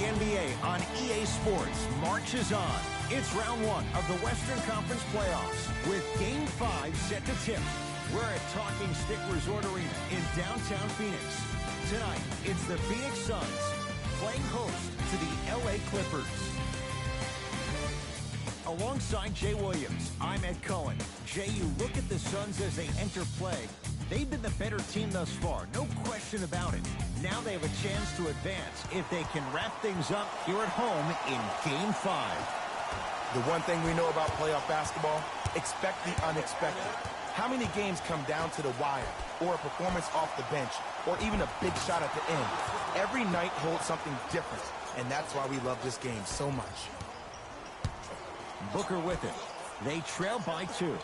The NBA on EA Sports marches on. It's round one of the Western Conference playoffs with Game 5 set to tip. We're at Talking Stick Resort Arena in downtown Phoenix. Tonight, it's the Phoenix Suns playing host to the LA Clippers. Alongside Jay Williams, I'm Ed Cohen. Jay, you look at the Suns as they enter play. They've been the better team thus far, no question about it. Now they have a chance to advance if they can wrap things up here at home in Game 5. The one thing we know about playoff basketball, expect the unexpected. How many games come down to the wire, or a performance off the bench, or even a big shot at the end? Every night holds something different, and that's why we love this game so much. Booker with it. They trail by 2.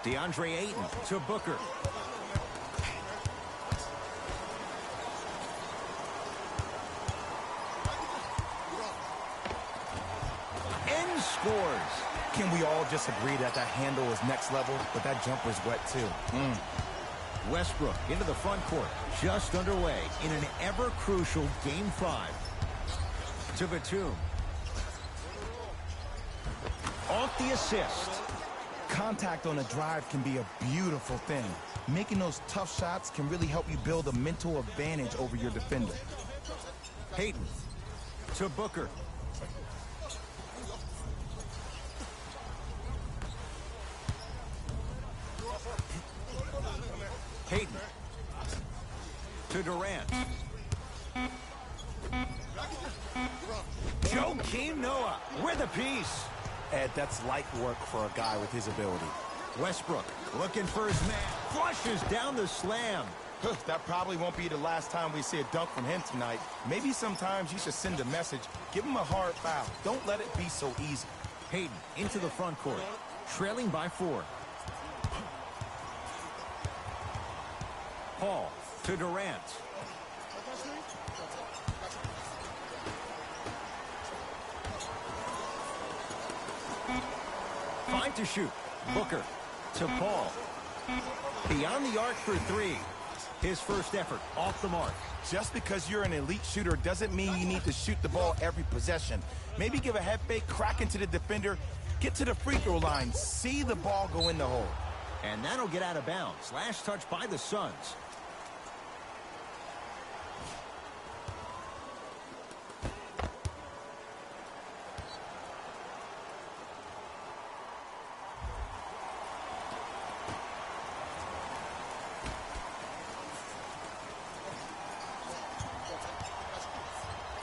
DeAndre Ayton to Booker. And scores. Can we all just agree that that handle is next level, but that jumper's wet too? Westbrook into the front court, just underway in an ever-crucial Game 5. To Batum. Off the assist. Contact on a drive can be a beautiful thing. Making those tough shots can really help you build a mental advantage over your defender. Hayden to Booker. Hayden to Durant. Joakim Noah with a piece. Ed, that's light work for a guy with his ability. Westbrook looking for his man. Flushes down the slam. That probably won't be the last time we see a dunk from him tonight. Maybe sometimes you should send a message. Give him a hard foul. Don't let it be so easy. Hayden into the front court, trailing by 4. Paul to Durant. Five to shoot. Booker to Paul. Beyond the arc for 3. His first effort off the mark. Just because you're an elite shooter doesn't mean you need to shoot the ball every possession. Maybe give a head fake, crack into the defender, get to the free throw line, see the ball go in the hole. And that'll get out of bounds. Last touch by the Suns.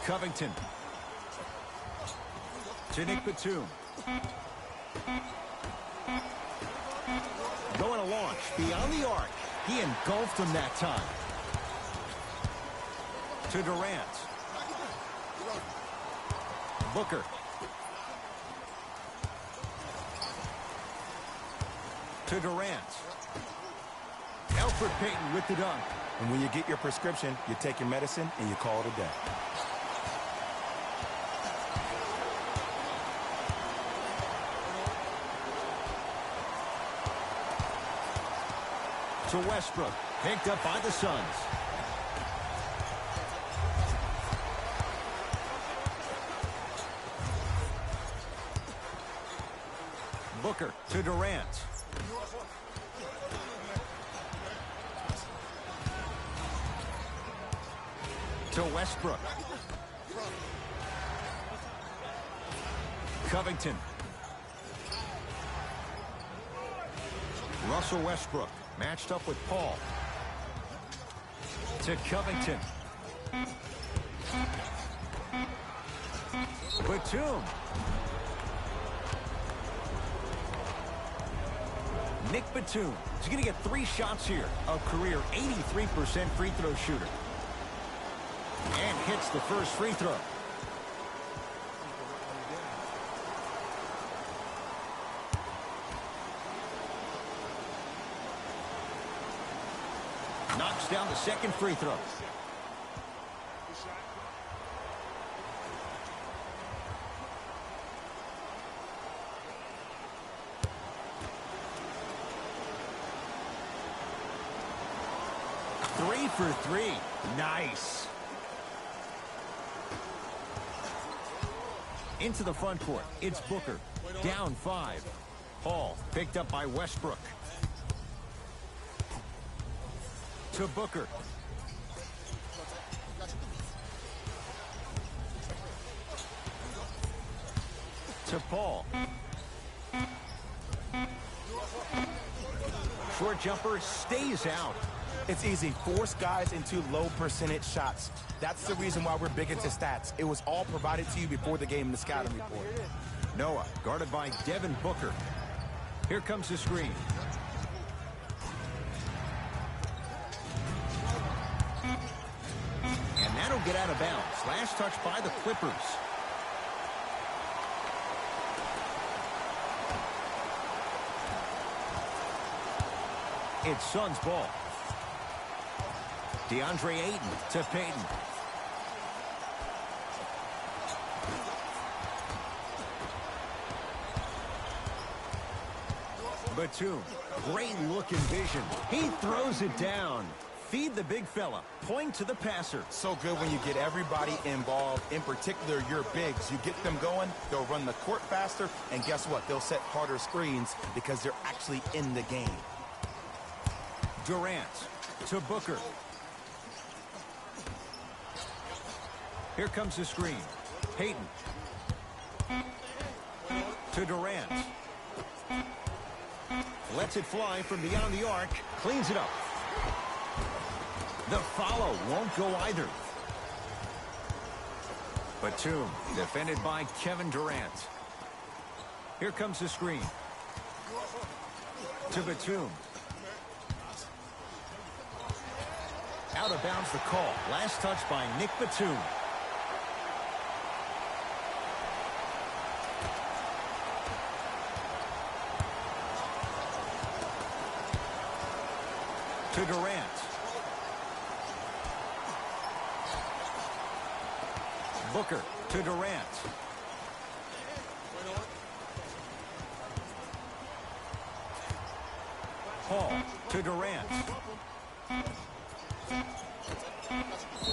Covington to Nick Batum. Going to launch beyond the arc. He engulfed him that time. To Durant. Booker. To Durant. Elfrid Payton with the dunk. And when you get your prescription, you take your medicine and you call it a day. To Westbrook, picked up by the Suns. Booker to Durant. To Westbrook. Covington. Russell Westbrook. Matched up with Paul. To Covington. Batum. Nick Batum. He's going to get 3 shots here. A career 83% free throw shooter. And hits the first free throw. Knocks down the second free throw. Three for 3. Nice. Into the front court, it's Booker. Down 5. Hall picked up by Westbrook. To Booker. To Paul. Short jumper stays out. It's easy. Force guys into low percentage shots. That's the reason why we're big into stats. It was all provided to you before the game in the scouting report. Noah guarded by Devin Booker. Here comes the screen. And that'll get out of bounds. Last touch by the Clippers. It's Suns ball. DeAndre Ayton to Payton. Batum, great look and vision. He throws it down. Feed the big fella. Point to the passer. So good when you get everybody involved, in particular your bigs. You get them going, they'll run the court faster, and guess what? They'll set harder screens because they're actually in the game. Durant to Booker. Here comes the screen. Payton. To Durant. Lets it fly from beyond the arc. Cleans it up. The follow won't go either. Batum, defended by Kevin Durant. Here comes the screen. To Batum. Out of bounds the call. Last touch by Nick Batum. To Durant. Booker to Durant. Hall to Durant.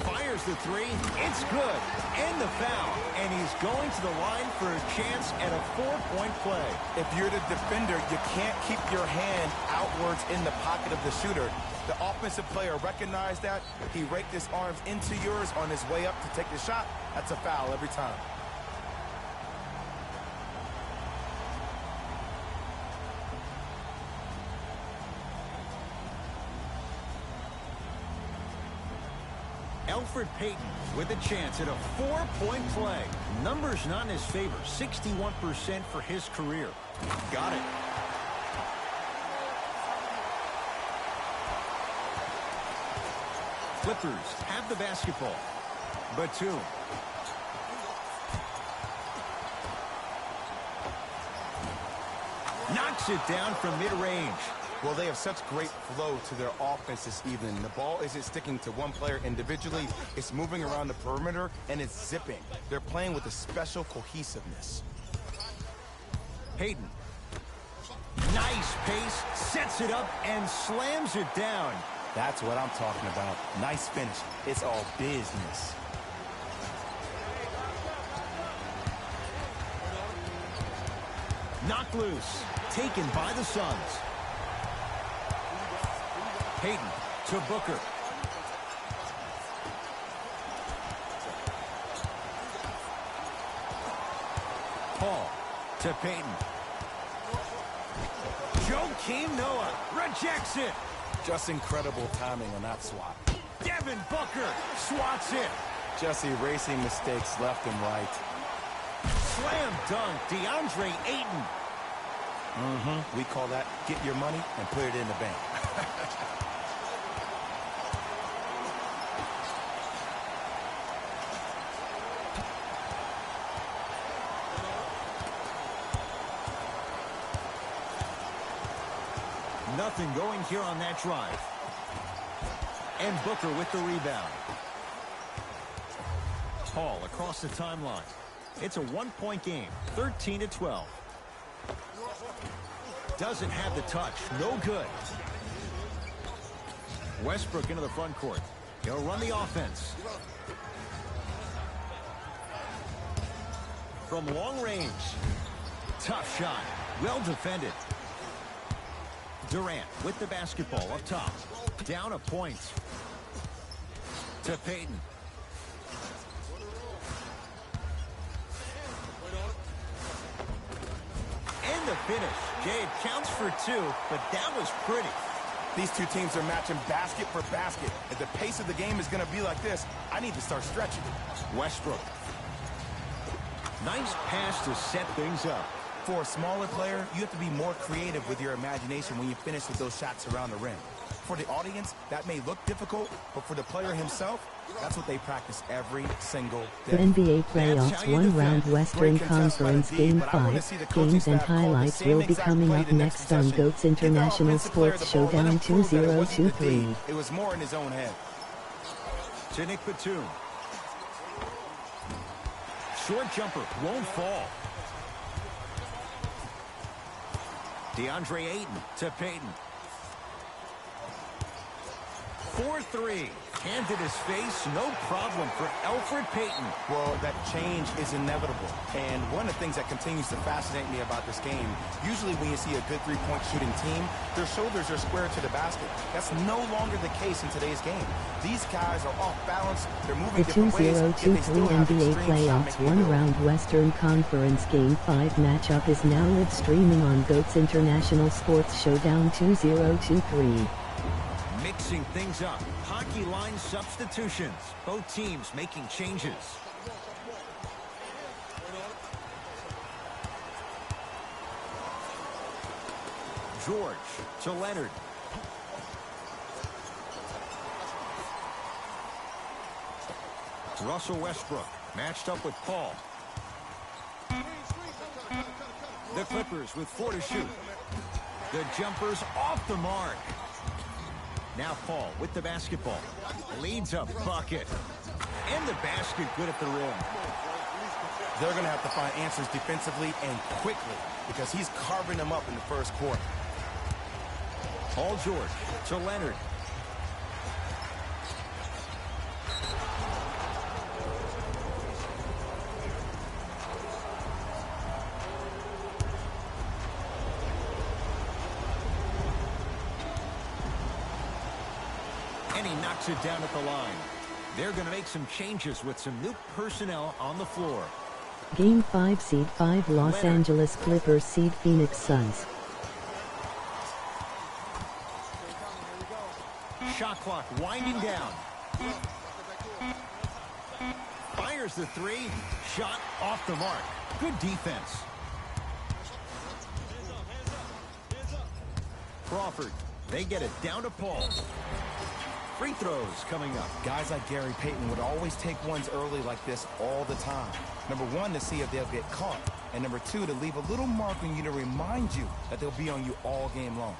Fires the three. It's good. And the foul. And he's going to the line for a chance at a 4-point play. If you're the defender, you can't keep your hand outwards in the pocket of the shooter. The offensive player recognized that. He raked his arms into yours on his way up to take the shot. That's a foul every time. Elfrid Payton with a chance at a 4-point play. Numbers not in his favor. 61% for his career. Got it. Clippers have the basketball. Batum. Knocks it down from mid-range. Well, they have such great flow to their offense this evening. The ball isn't sticking to one player individually. It's moving around the perimeter, and it's zipping. They're playing with a special cohesiveness. Payton. Nice pace, sets it up, and slams it down. That's what I'm talking about. Nice finish. It's all business. Knocked loose. Taken by the Suns. Payton to Booker. Paul to Payton. Joakim Noah rejects it. Just incredible timing on that swat. Devin Booker swats it. Just erasing mistakes left and right. Slam dunk, DeAndre Ayton. We call that get your money and put it in the bank. Nothing going here on that drive. And Booker with the rebound. Paul across the timeline. It's a 1-point game, 13-12. Doesn't have the touch, no good. Westbrook into the front court. He'll run the offense. from long range. Tough shot. Well defended. Durant with the basketball up top. Down a point. To Payton. And the finish. Gabe counts for 2, but that was pretty. These two teams are matching basket for basket. If the pace of the game is going to be like this, I need to start stretching. Westbrook. Nice pass to set things up. For a smaller player, you have to be more creative with your imagination when you finish with those shots around the rim. For the audience, that may look difficult, but for the player himself, that's what they practice every single day. The NBA playoffs one-round Western Conference Game 5. Games and highlights will be coming up next on GOAT's International Sports Showdown 2023. It was more in his own head. To Nick Batum. Short jumper won't fall. DeAndre Ayton to Payton. 4-3. Hand in his face, no problem for Elfrid Payton. Well, that change is inevitable. And one of the things that continues to fascinate me about this game, usually when you see a good three-point shooting team, their shoulders are square to the basket. That's no longer the case in today's game. These guys are off balance. They're moving different ways. The 2023 NBA playoffs one-round Western Conference Game 5 matchup is now live streaming on GOAT's International Sports Showdown 2023. Mixing things up. Hockey line substitutions. Both teams making changes. George to Leonard. Russell Westbrook matched up with Paul. The Clippers with 4 to shoot. The jumper's off the mark. Now Paul with the basketball. Leads a bucket. And the basket good at the rim. They're going to have to find answers defensively and quickly because he's carving them up in the first quarter. Paul George to Leonard. And he knocks it down at the line. They're going to make some changes with some new personnel on the floor. Game 5 Seed 5 Los Angeles Clippers Seed Phoenix Suns. Shot clock winding down. Fires the 3. Shot off the mark. Good defense. Crawford. They get it down to Paul. Free throws coming up. Guys like Gary Payton would always take ones early like this all the time. Number 1, to see if they'll get caught. And number 2, to leave a little mark on you to remind you that they'll be on you all game long.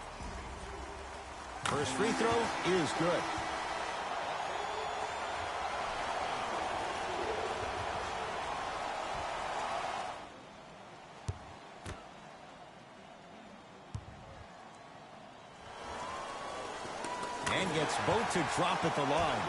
First free throw is good. And gets both to drop at the line.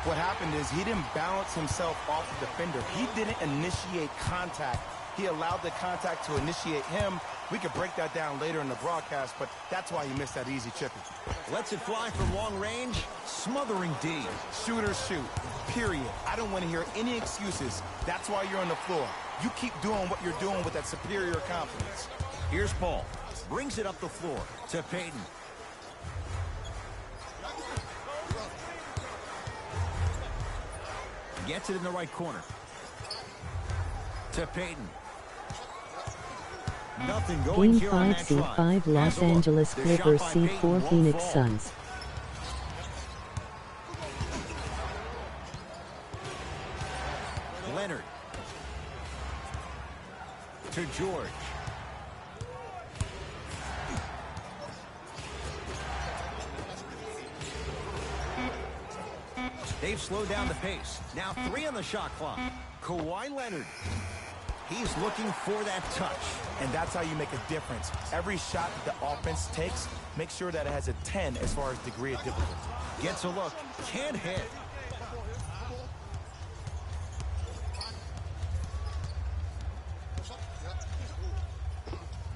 What happened is he didn't balance himself off the defender. He didn't initiate contact. He allowed the contact to initiate him. We could break that down later in the broadcast, but that's why he missed that easy chipping. Lets it fly from long range. Smothering D. Shooters shoot, period. I don't want to hear any excuses. That's why you're on the floor. You keep doing what you're doing with that superior confidence. Here's Paul. Brings it up the floor to Payton. Gets it in the right corner. To Payton. Nothing going Game here on 5 that Seed drive. 5 Los Angeles The shot Clippers by Seed Payton 4 won't Phoenix fall. Suns. Leonard. To George. They've slowed down the pace. Now 3 on the shot clock. Kawhi Leonard. He's looking for that touch. And that's how you make a difference. Every shot that the offense takes, make sure that it has a 10 as far as degree of difficulty. Gets a look, can't hit.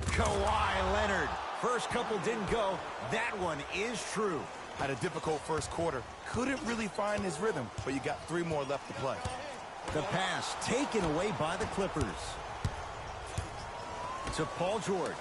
Kawhi Leonard. First couple didn't go. That one is true. Had a difficult first quarter. Couldn't really find his rhythm, but you got 3 more left to play. The pass taken away by the Clippers. To Paul George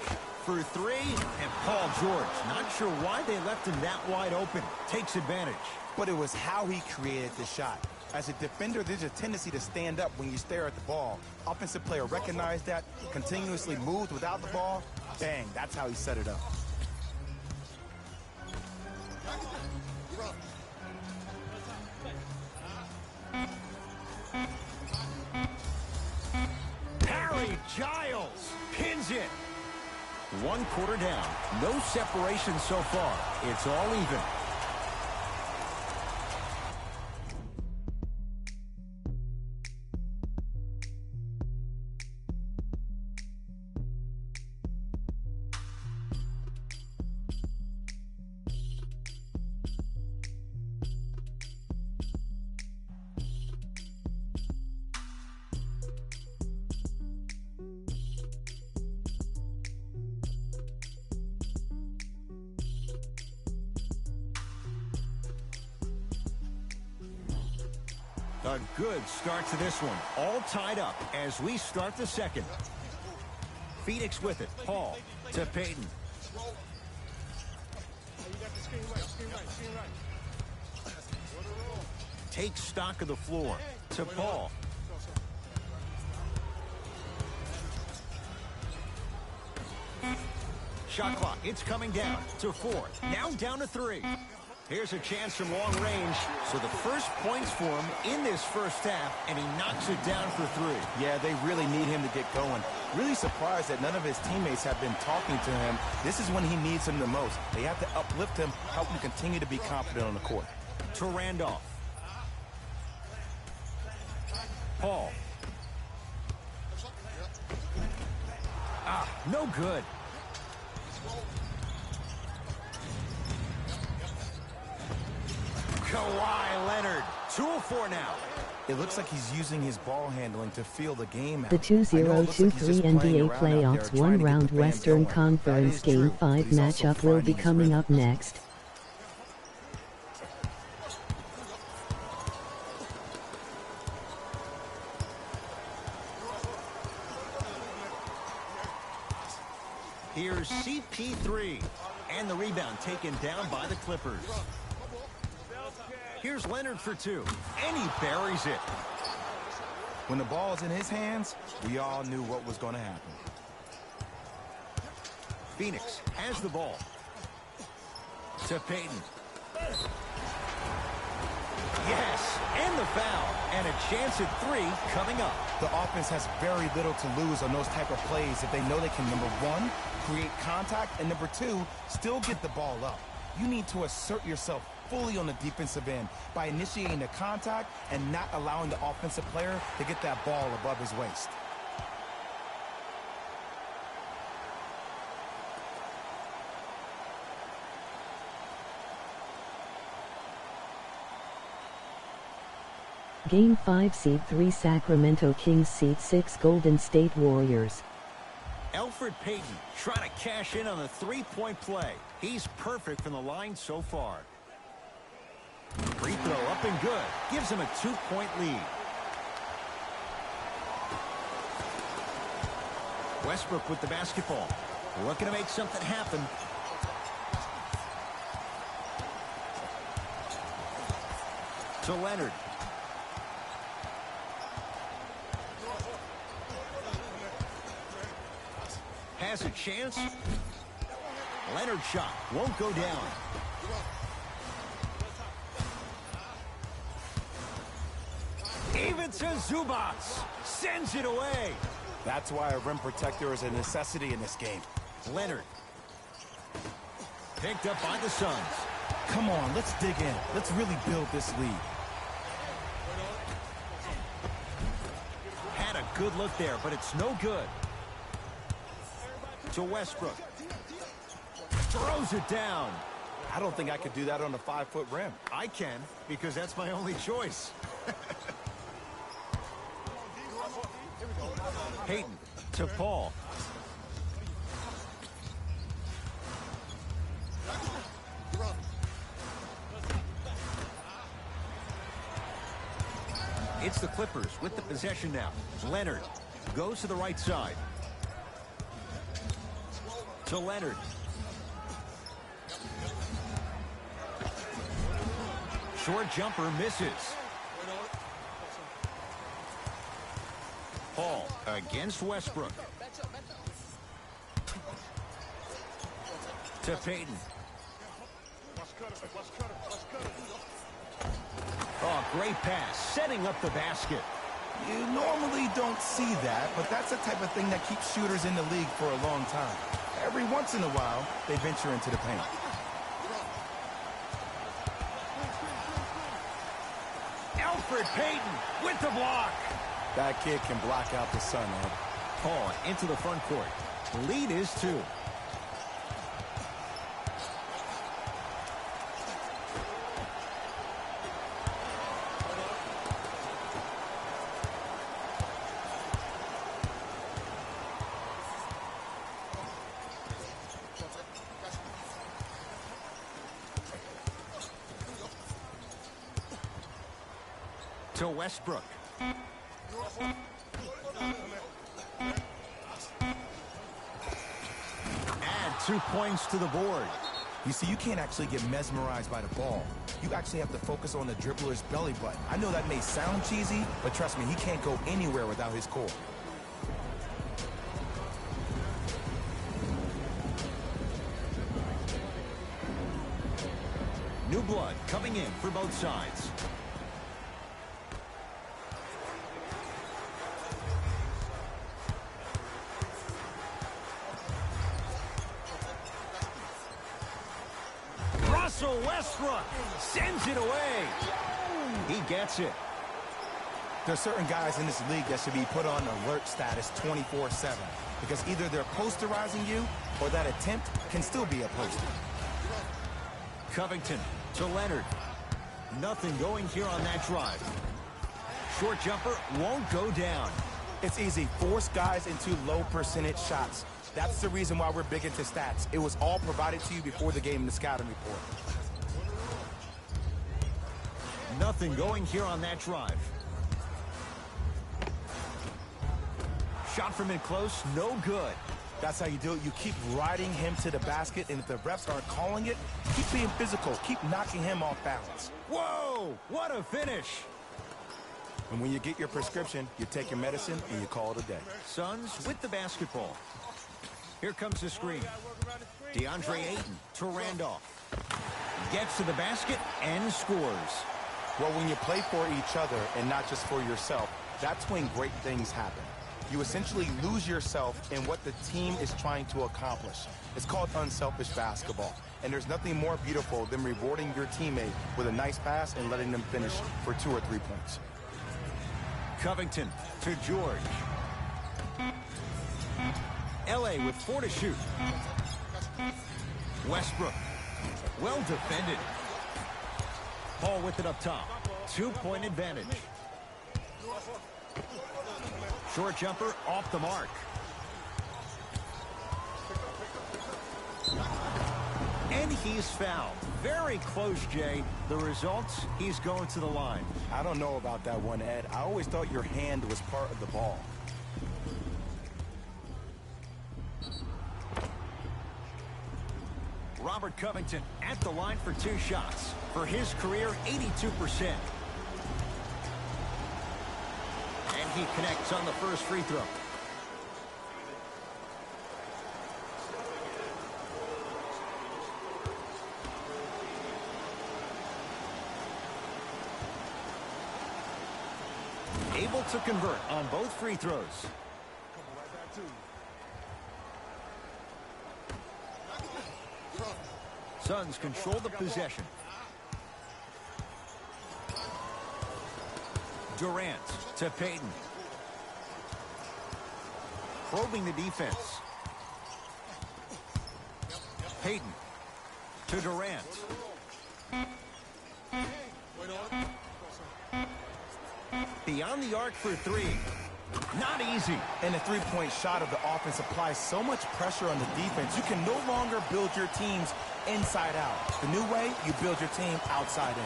for 3, and Paul George, not sure why they left him that wide open. Takes advantage. But it was how he created the shot. As a defender, there's a tendency to stand up when you stare at the ball. Offensive player recognized that, continuously moved without the ball. Bang, that's how he set it up. Harry Giles pins it. 1 quarter down. No separation so far. It's all even. A good start to this one. All tied up as we start the second. Phoenix with it. Paul to Payton. Takes stock of the floor. To Paul. Shot clock. It's coming down to 4. Now down to 3. Here's a chance from long range. So the first points for him in this first half, and he knocks it down for 3. Yeah, they really need him to get going. Really surprised that none of his teammates have been talking to him. This is when he needs him the most. They have to uplift him, help him continue to be confident on the court. To Randolph. Paul. No good. Kawhi Leonard, 2 of 4 now. It looks like he's using his ball handling to feel the game out. The 2023 NBA Playoffs 1-round Western Conference Game 5 matchup will be coming up next. Here's CP3, and the rebound taken down by the Clippers. Here's Leonard for 2, and he buries it. When the ball's in his hands, we all knew what was going to happen. Phoenix has the ball. To Payton. Yes, and the foul, and a chance at 3 coming up. The offense has very little to lose on those type of plays if they know they can, number 1, create contact, and number 2, still get the ball up. You need to assert yourself fully on the defensive end by initiating the contact and not allowing the offensive player to get that ball above his waist. Game 5 Seed 3 Sacramento Kings Seed 6 Golden State Warriors. Elfrid Payton trying to cash in on a 3-point play. He's perfect from the line so far. Free throw up and good. Gives him a 2-point lead. Westbrook with the basketball. Looking to make something happen. To Leonard. Has a chance. Leonard shot won't go down. Even to Zubac. Sends it away. That's why a rim protector is a necessity in this game. Leonard. Picked up by the Suns. Come on, let's dig in. Let's really build this lead. Good look there, but it's no good. To Westbrook. Throws it down. I don't think I could do that on a 5-foot rim. I can, because that's my only choice. Payton to Paul. It's the Clippers with the possession now. Leonard goes to the right side. To Leonard. Short jumper misses. Paul against Westbrook. To Payton. Oh, great pass, setting up the basket. You normally don't see that, but that's the type of thing that keeps shooters in the league for a long time. Every once in a while, they venture into the paint. Elfrid Payton with the block. That kid can block out the sun, Ed. Paul into the front court. The lead is 2. To Westbrook. Add 2 points to the board. You see, you can't actually get mesmerized by the ball. You actually have to focus on the dribbler's belly button. I know that may sound cheesy, but trust me, he can't go anywhere without his core. New blood coming in for both sides. Russell Westbrook sends it away. He gets it. There's certain guys in this league that should be put on alert status 24/7 because either they're posterizing you or that attempt can still be a poster. Covington to Leonard. Nothing going here on that drive. Short jumper won't go down. It's easy. Force guys into low percentage shots. That's the reason why we're big into stats. It was all provided to you before the game in the scouting report. Nothing going here on that drive. Shot from in close, no good. That's how you do it. You keep riding him to the basket, and if the refs aren't calling it, keep being physical. Keep knocking him off balance. Whoa, what a finish. And when you get your prescription, you take your medicine, and you call it a day. Suns with the basketball. Here comes the screen. DeAndre Ayton to Randolph. Gets to the basket and scores. Well, when you play for each other and not just for yourself, that's when great things happen. You essentially lose yourself in what the team is trying to accomplish. It's called unselfish basketball. And there's nothing more beautiful than rewarding your teammate with a nice pass and letting them finish for 2 or 3 points. Covington to George. LA with 4 to shoot. Westbrook. Well defended. Paul with it up top. 2-point advantage. Short jumper off the mark. And he's fouled. Very close, Jay. The results, he's going to the line. I don't know about that one, Ed. I always thought your hand was part of the ball. Robert Covington at the line for 2 shots. For his career, 82%. And he connects on the first free throw. Able to convert on both free throws. Suns control the possession. Durant to Payton. probing the defense. Payton to Durant. Beyond the arc for three. Not easy. And the three-point shot of the offense applies so much pressure on the defense. You can no longer build your teams inside out. The new way, you build your team outside in.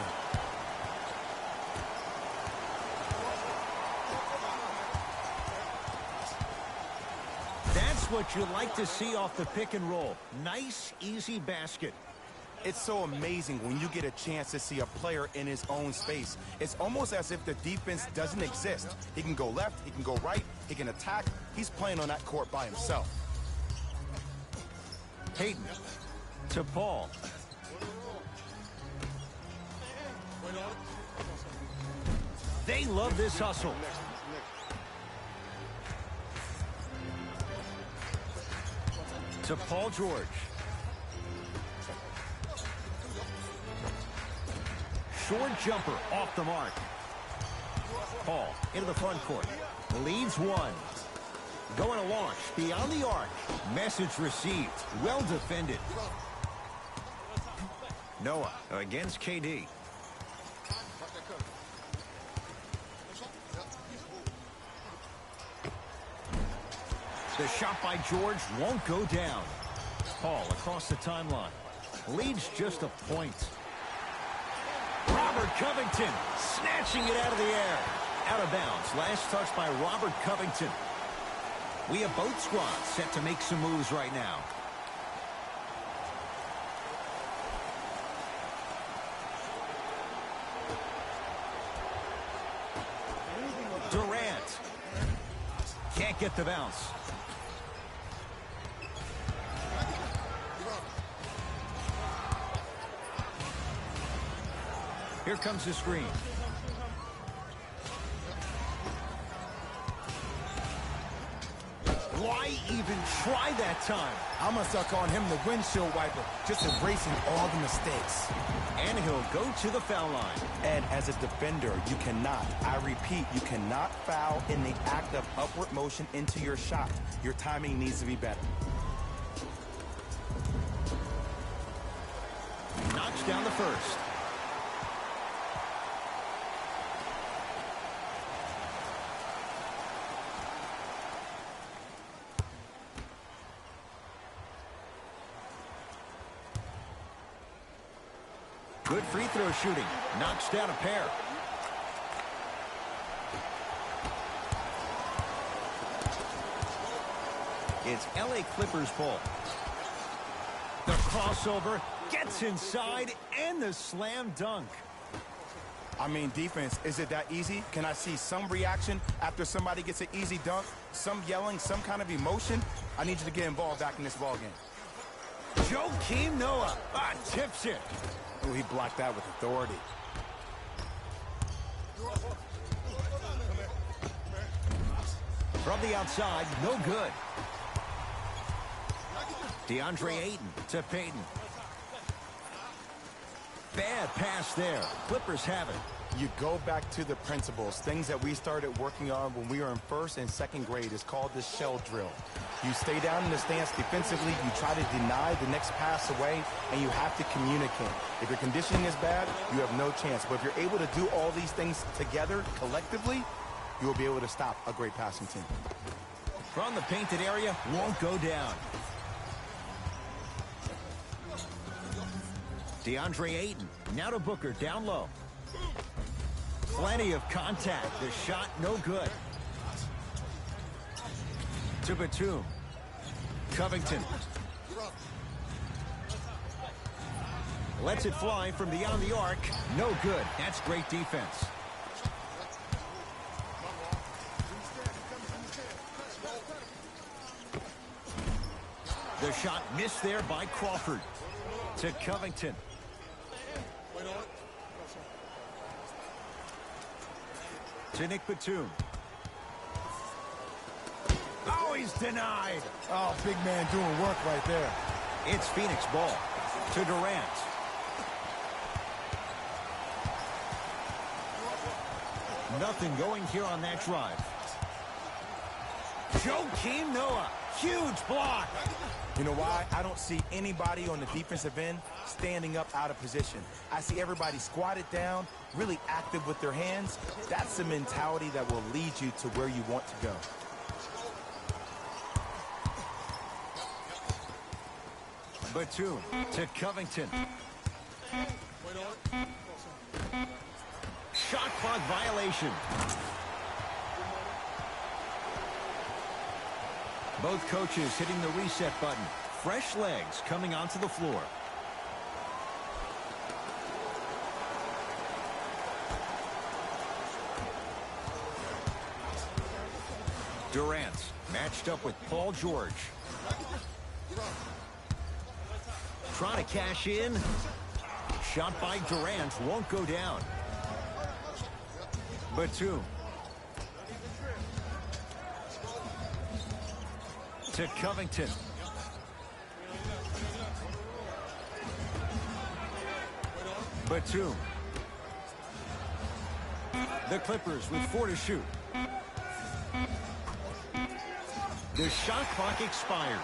That's what you like to see off the pick and roll. Nice, easy basket. It's so amazing when you get a chance to see a player in his own space. It's almost as if the defense doesn't exist. He can go left, he can go right, he can attack. He's playing on that court by himself. Payton to Paul. They love this hustle. To Paul George. Short jumper off the mark. Paul into the front court. Leads one. Going to launch beyond the arc. Message received. Well defended. Noah against KD. The shot by George won't go down. Paul across the timeline. Leads just a point. Robert Covington snatching it out of the air. Out of bounds. Last touch by Robert Covington. We have both squads set to make some moves right now. Durant. Can't get the bounce. Here comes the screen. Why even try that time? I'm going to start calling him the windshield wiper, just erasing all the mistakes. And he'll go to the foul line. And as a defender, you cannot, I repeat, you cannot foul in the act of upward motion into your shot. Your timing needs to be better. Knocks down the first. Good free throw shooting. Knocks down a pair. It's LA Clippers ball. The crossover gets inside and the slam dunk. I mean, defense, is it that easy? Can I see some reaction after somebody gets an easy dunk? Some yelling, some kind of emotion? I need you to get involved back in this ball game. Joakim Noah tips it. Ooh, he blocked that with authority. From the outside, no good. DeAndre Ayton to Payton. Bad pass there. Clippers have it. You go back to the principles, things that we started working on when we were in first and second grade. It's called the shell drill. You stay down in the stance defensively, you try to deny the next pass away, and you have to communicate. If your conditioning is bad, you have no chance. But if you're able to do all these things together, collectively, you will be able to stop a great passing team. From the painted area, won't go down. DeAndre Ayton, now to Booker, down low. Plenty of contact. The shot no good. To Batum. Covington. Lets it fly from beyond the arc. No good. That's great defense. The shot missed there by Crawford. To Covington. To Nick Batum. Oh, he's denied. Oh, big man doing work right there. It's Phoenix ball. To Durant. Nothing going here on that drive. Joakim Noah, huge block. You know why? I don't see anybody on the defensive end standing up out of position. I see everybody squatted down, really active with their hands. That's the mentality that will lead you to where you want to go. Batum to Covington. Shot clock violation. Both coaches hitting the reset button. Fresh legs coming onto the floor. Durant matched up with Paul George. Trying to cash in. Shot by Durant won't go down. Batum. To Covington. Batum. The Clippers with 4 to shoot. The shot clock expires.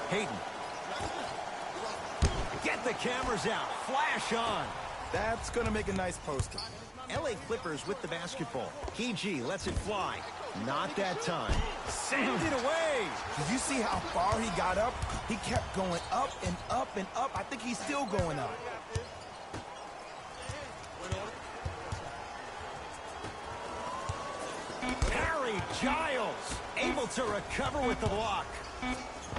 Hayden. Get the cameras out. Flash on. That's going to make a nice poster. LA Clippers with the basketball. PG lets it fly. Not that time. Send it away. Did you see how far he got up? He kept going up and up and up. I think he's still going up. Harry Giles able to recover with the block.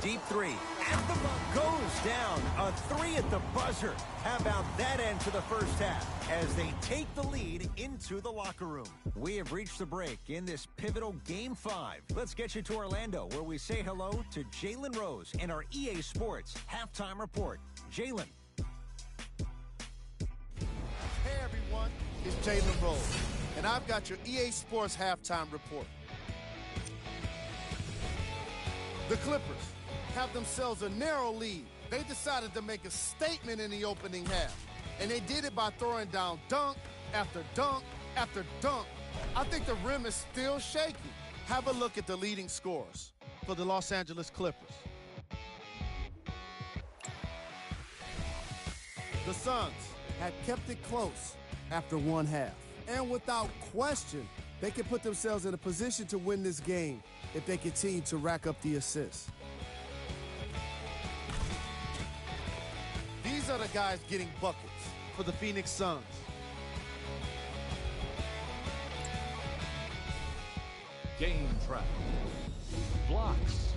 Deep three. At the goes down. A 3 at the buzzer. How about that end to the first half as they take the lead into the locker room? We have reached the break in this pivotal Game 5. Let's get you to Orlando where we say hello to Jalen Rose in our EA Sports Halftime Report. Jalen. Hey everyone, it's Jalen Rose, and I've got your EA Sports Halftime Report. The Clippers have themselves a narrow lead. They decided to make a statement in the opening half, and they did it by throwing down dunk after dunk after dunk. I think the rim is still shaky. Have a look at the leading scorers for the Los Angeles Clippers. The Suns had kept it close after one half, and without question, they can put themselves in a position to win this game if they continue to rack up the assists. These are the guys getting buckets for the Phoenix Suns. Game trap. Blocks.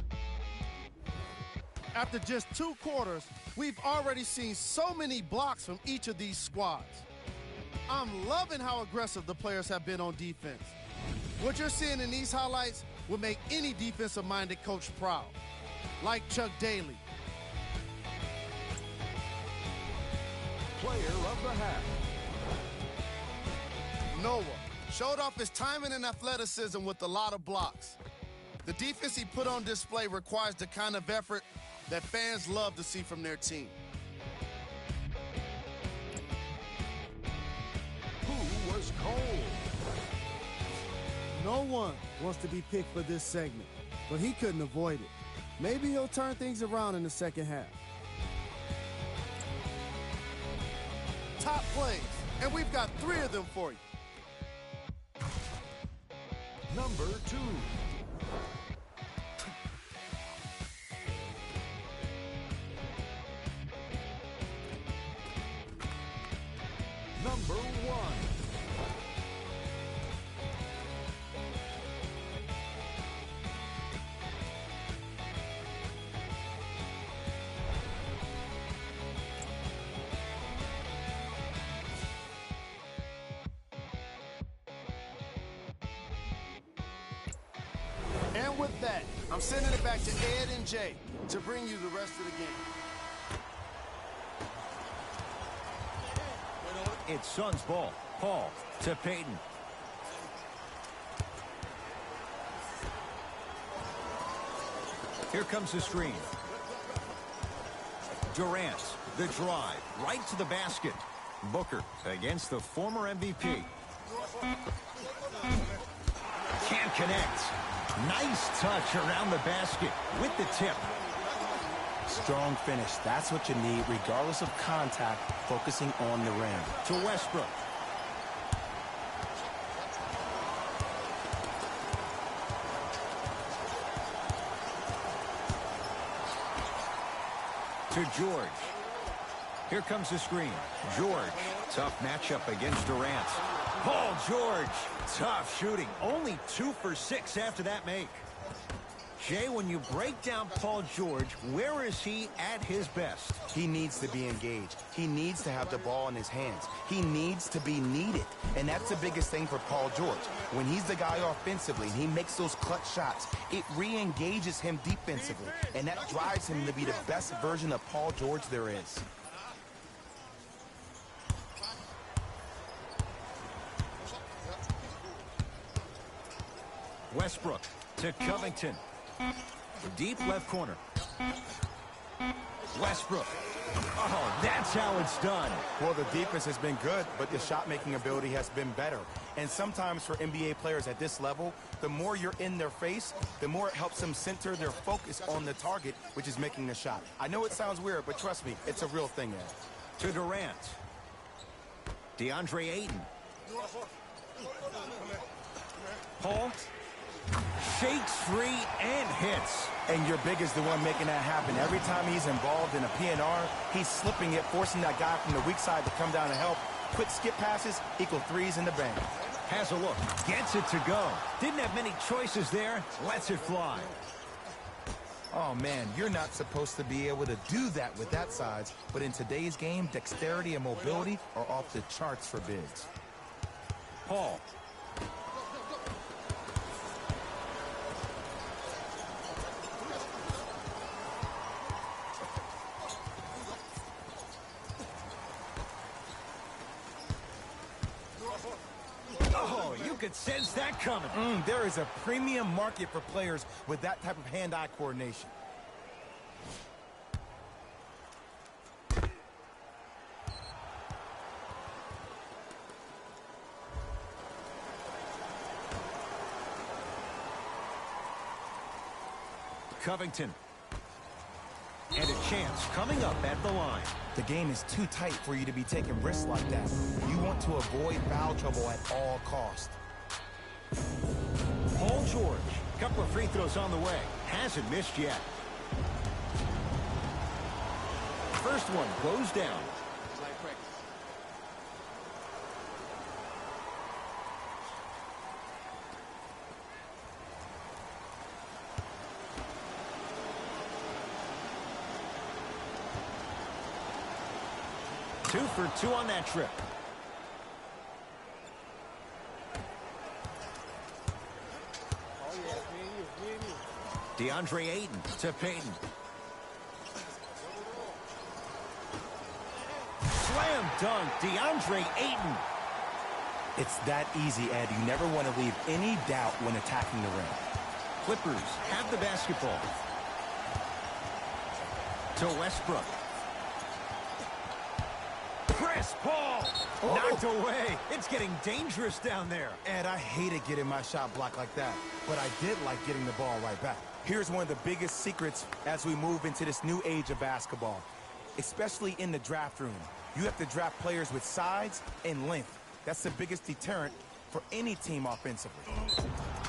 After just 2 quarters, we've already seen so many blocks from each of these squads. I'm loving how aggressive the players have been on defense. What you're seeing in these highlights will make any defensive-minded coach proud, like Chuck Daly. Player of the half. Noah showed off his timing and athleticism with a lot of blocks. The defense he put on display requires the kind of effort that fans love to see from their team. Who was cold? No one wants to be picked for this segment, but he couldn't avoid it. Maybe he'll turn things around in the second half. Top plays, and we've got 3 of them for you. Number 2. Number 1. And with that, I'm sending it back to Ed and Jay to bring you the rest of the game. It's Suns ball. Paul to Payton. Here comes the screen. Durant, the drive, right to the basket. Booker against the former MVP. Can't connect. Nice touch around the basket with the tip. Strong finish. That's what you need, regardless of contact, focusing on the rim. To Westbrook. To George. Here comes the screen. George. Tough matchup against Durant. Paul George. Tough shooting. Only 2 for 6 after that make. Jay, when you break down Paul George, where is he at his best? He needs to be engaged. He needs to have the ball in his hands. He needs to be needed. And that's the biggest thing for Paul George. When he's the guy offensively and he makes those clutch shots, it re-engages him defensively. And that drives him to be the best version of Paul George there is. Westbrook to Covington. Deep left corner. Westbrook. Oh, that's how it's done. Well, the defense has been good, but the shot-making ability has been better. And sometimes for NBA players at this level, the more you're in their face, the more it helps them center their focus on the target, which is making the shot. I know it sounds weird, but trust me, it's a real thing, Ed. To Durant. DeAndre Ayton. Paul. Shakes free and hits. And your big is the one making that happen. Every time he's involved in a PNR, he's slipping it, forcing that guy from the weak side to come down and help. Quick skip passes equal threes in the bank. Has a look. Gets it to go. Didn't have many choices there. Lets it fly. Oh, man, you're not supposed to be able to do that with that size. But in today's game, dexterity and mobility are off the charts for bigs. Paul. Oh, you could sense that coming. There is a premium market for players with that type of hand-eye coordination. Covington. And a chance coming up at the line. The game is too tight for you to be taking risks like that. You want to avoid foul trouble at all costs. Paul George. Couple of free throws on the way. Hasn't missed yet. First one goes down. 2 for 2 on that trip. DeAndre Ayton to Payton. Slam dunk, DeAndre Ayton. It's that easy, Ed. You never want to leave any doubt when attacking the rim. Clippers have the basketball. To Westbrook. Chris Paul knocked away. It's getting dangerous down there. Ed, I hated getting my shot blocked like that, but I did like getting the ball right back. Here's one of the biggest secrets as we move into this new age of basketball, especially in the draft room. You have to draft players with size and length. That's the biggest deterrent for any team offensively.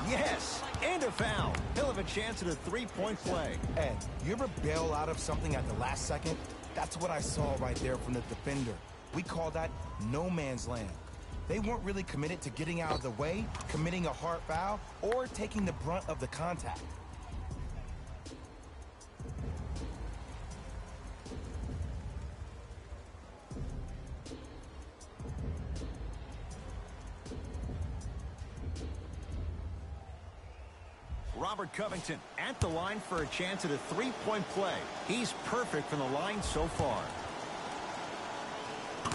Yes, and a foul. He'll have a chance at a three-point play. Ed, you ever bail out of something at the last second? That's what I saw right there from the defender. We call that no man's land. They weren't really committed to getting out of the way, committing a hard foul, or taking the brunt of the contact. Robert Covington at the line for a chance at a three-point play. He's perfect from the line so far.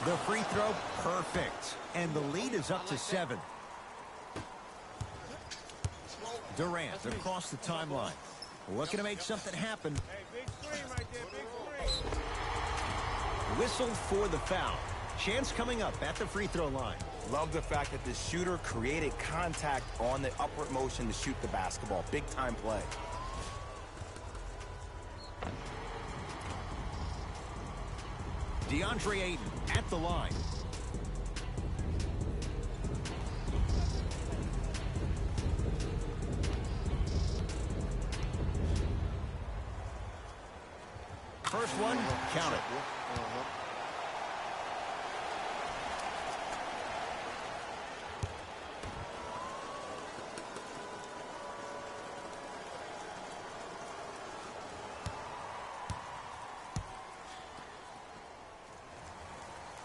The free throw, perfect. And the lead is up to 7. Durant across the timeline. Looking to make something happen. Hey, big screen right there, big screen. Whistled for the foul. Chance coming up at the free throw line. Love the fact that the shooter created contact on the upward motion to shoot the basketball. Big time play. DeAndre Ayton at the line. First one, count it.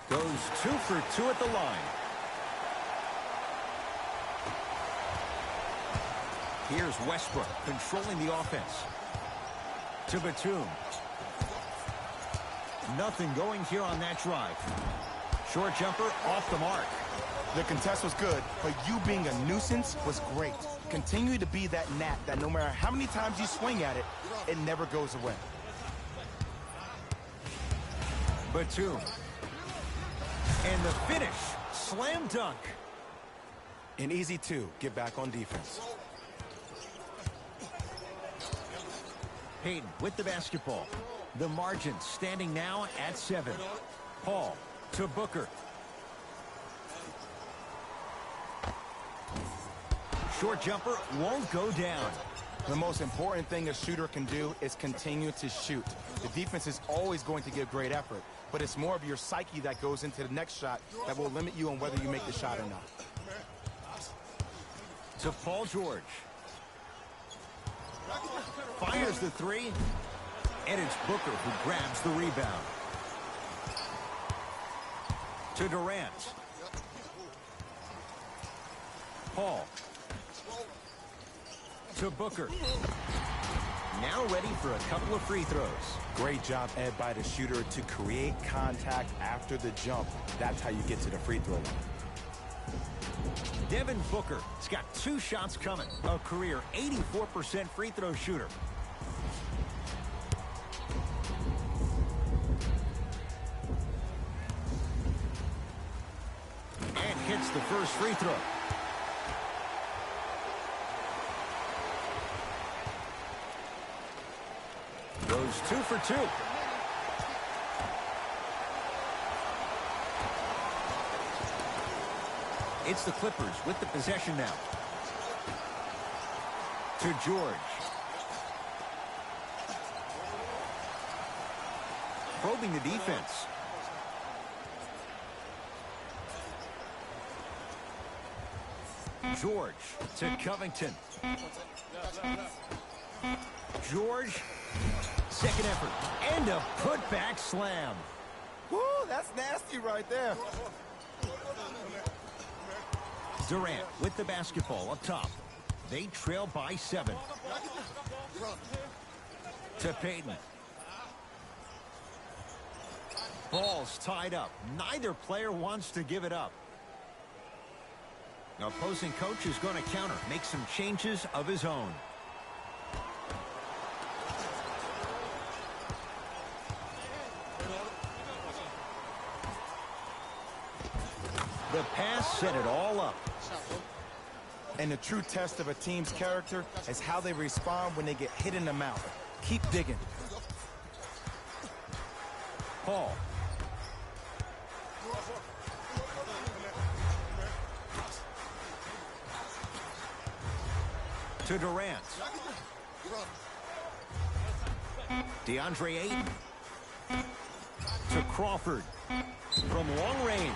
Goes 2 for 2 at the line. Here's Westbrook controlling the offense. To Batum. Nothing going here on that drive. Short jumper off the mark. The contest was good, but you being a nuisance was great. Continue to be that gnat that no matter how many times you swing at it, it never goes away. Batum. And the finish. Slam dunk. An easy 2. Get back on defense. Payton with the basketball. The margin standing now at 7. Paul to Booker. Short jumper won't go down. The most important thing a shooter can do is continue to shoot. The defense is always going to give great effort, but it's more of your psyche that goes into the next shot that will limit you on whether you make the shot or not. To Paul George. Fires the 3. And it's Booker who grabs the rebound. To Durant. Paul. To Booker. Now ready for a couple of free throws. Great job, Ed, by the shooter to create contact after the jump. That's how you get to the free throw line. Devin Booker has got 2 shots coming. A career 84% free throw shooter. And hits the first free throw. Goes 2 for 2. It's the Clippers with the possession now. To George. Probing the defense. George to Covington. George. Second effort. And a putback slam. Woo, that's nasty right there. Durant with the basketball up top. They trail by 7. To Payton. Ball's tied up. Neither player wants to give it up. Opposing coach is going to counter, make some changes of his own. The pass set it all up. And the true test of a team's character is how they respond when they get hit in the mouth. Keep digging. Paul. To Durant. DeAndre Ayton. To Crawford. From long range.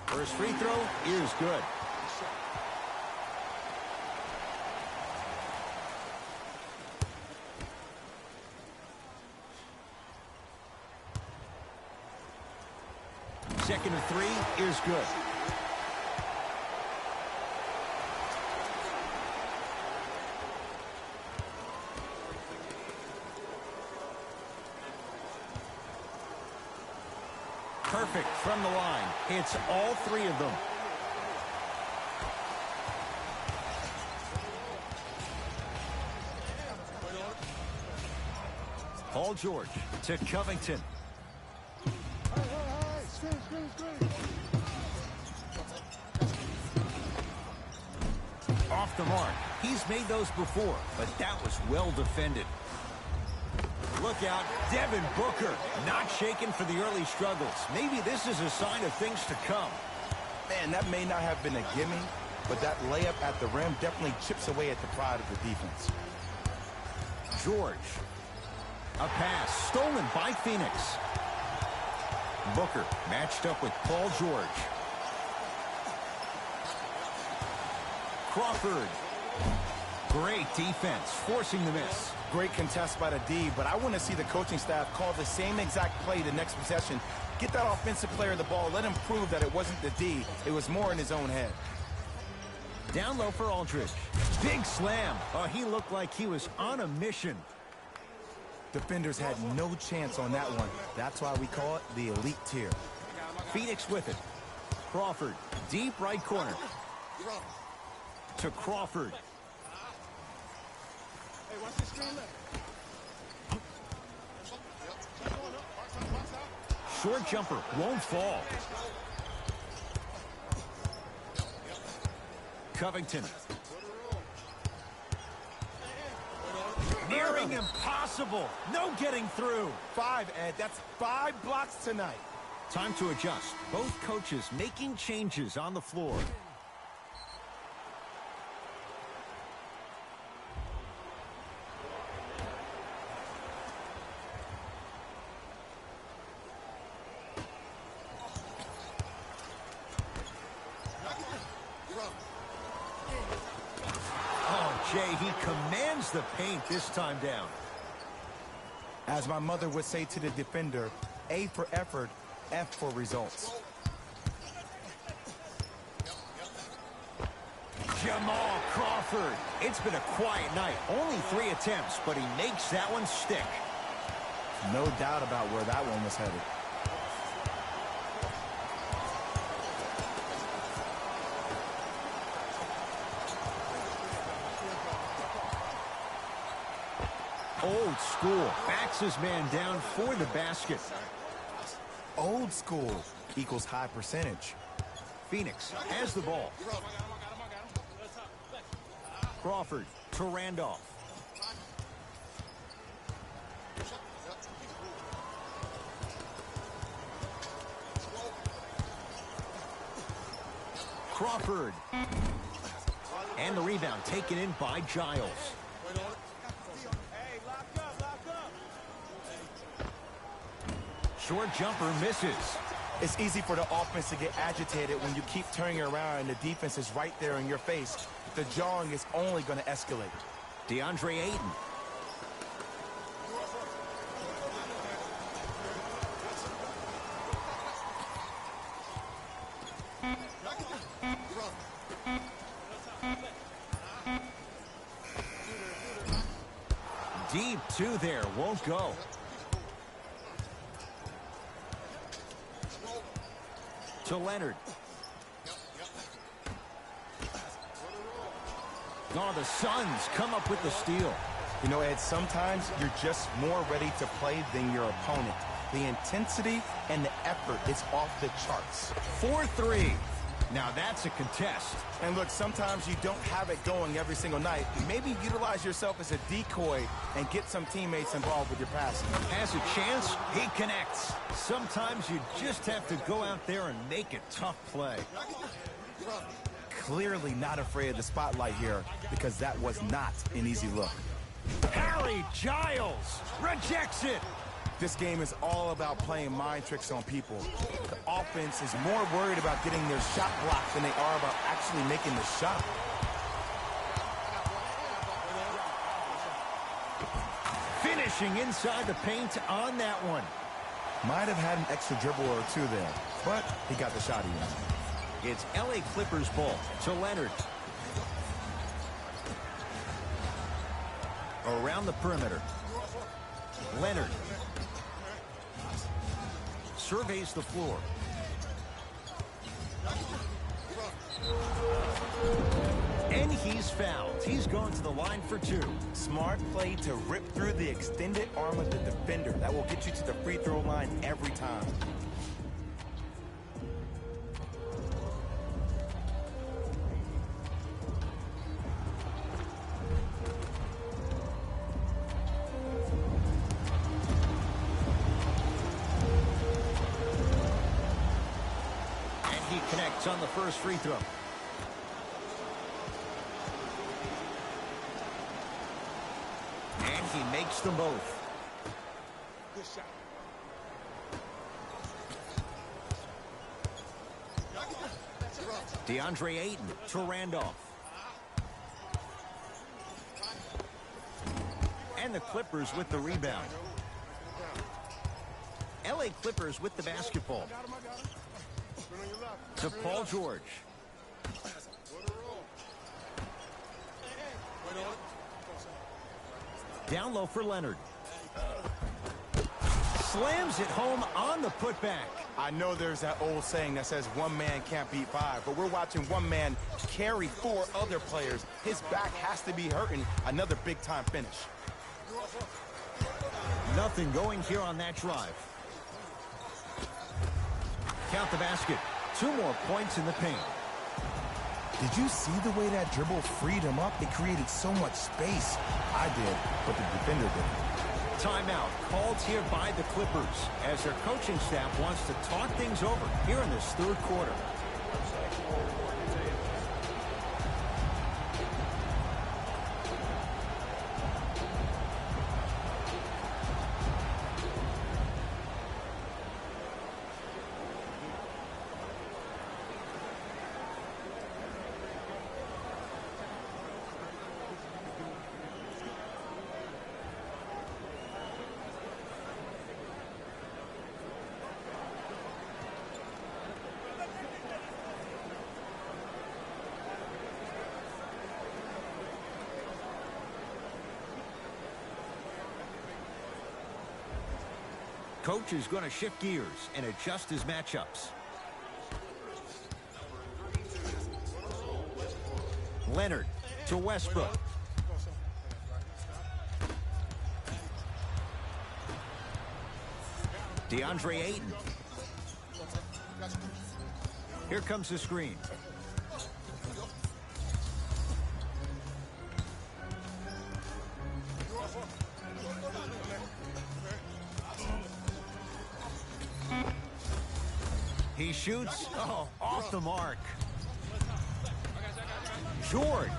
First free throw is good. Second of 3 is good. perfect from the line. It's all three of them. Paul George to Covington. Off the mark. He's made those before, but that was well defended. Look out, Devin Booker, not shaken for the early struggles. Maybe this is a sign of things to come. Man, that may not have been a gimme, but that layup at the rim definitely chips away at the pride of the defense. George. A pass stolen by Phoenix. Booker matched up with Paul George. Crawford. Great defense, forcing the miss. Great contest by the D, but I want to see the coaching staff call the same exact play the next possession. Get that offensive player the ball. Let him prove that it wasn't the D. It was more in his own head. Down low for Aldridge. Big slam. Oh, he looked like he was on a mission. Defenders had no chance on that one. That's why we call it the elite tier. Phoenix with it. Crawford, deep right corner. To Crawford. Short jumper won't fall. Covington. Nearing impossible. No getting through. 5, Ed. That's 5 blocks tonight. Time to adjust. Both coaches making changes on the floor. He commands the paint this time down. As my mother would say to the defender, A for effort, F for results. Jamal Crawford. It's been a quiet night. Only 3 attempts, but he makes that one stick. No doubt about where that one was headed. Old school. Backs his man down for the basket. Old school equals high percentage. Phoenix has the ball. Crawford to Randolph. Crawford. And the rebound taken in by Giles. Short jumper misses. It's easy for the offense to get agitated when you keep turning around and the defense is right there in your face. The jawing is only going to escalate. DeAndre Ayton. Deep 2 there, won't go. To Leonard. Oh, the Suns come up with the steal. You know, Ed, sometimes you're just more ready to play than your opponent. The intensity and the effort is off the charts. 4-3. Now that's a contest. And look, sometimes you don't have it going every single night. Maybe utilize yourself as a decoy and get some teammates involved with your passing. Has a chance, he connects. Sometimes you just have to go out there and make a tough play. Clearly not afraid of the spotlight here because that was not an easy look. Harry Giles rejects it. This game is all about playing mind tricks on people. The offense is more worried about getting their shot blocked than they are about actually making the shot. Finishing inside the paint on that one. Might have had an extra dribble or 2 there, but he got the shot in. It's LA Clippers ball to Leonard. Around the perimeter. Leonard. surveys the floor. And he's fouled. He's going to the line for 2. Smart play to rip through the extended arm of the defender. That will get you to the free throw line every time. And he connects on the first free throw. He makes them both. Good shot. DeAndre Ayton to Randolph. And the Clippers with the rebound. LA Clippers with the basketball. To Paul George. Down low for Leonard. Slams it home on the putback. I know there's that old saying that says one man can't beat 5, but we're watching one man carry 4 other players. His back has to be hurting. Another big-time finish. Nothing going here on that drive. Count the basket. 2 more points in the paint. Did you see the way that dribble freed him up? It created so much space. I did, but the defender didn't. Timeout called here by the Clippers as their coaching staff wants to talk things over here in this third quarter. Coach is going to shift gears and adjust his matchups. Leonard to Westbrook. DeAndre Ayton. Here comes the screen. He shoots. Oh, off the mark. George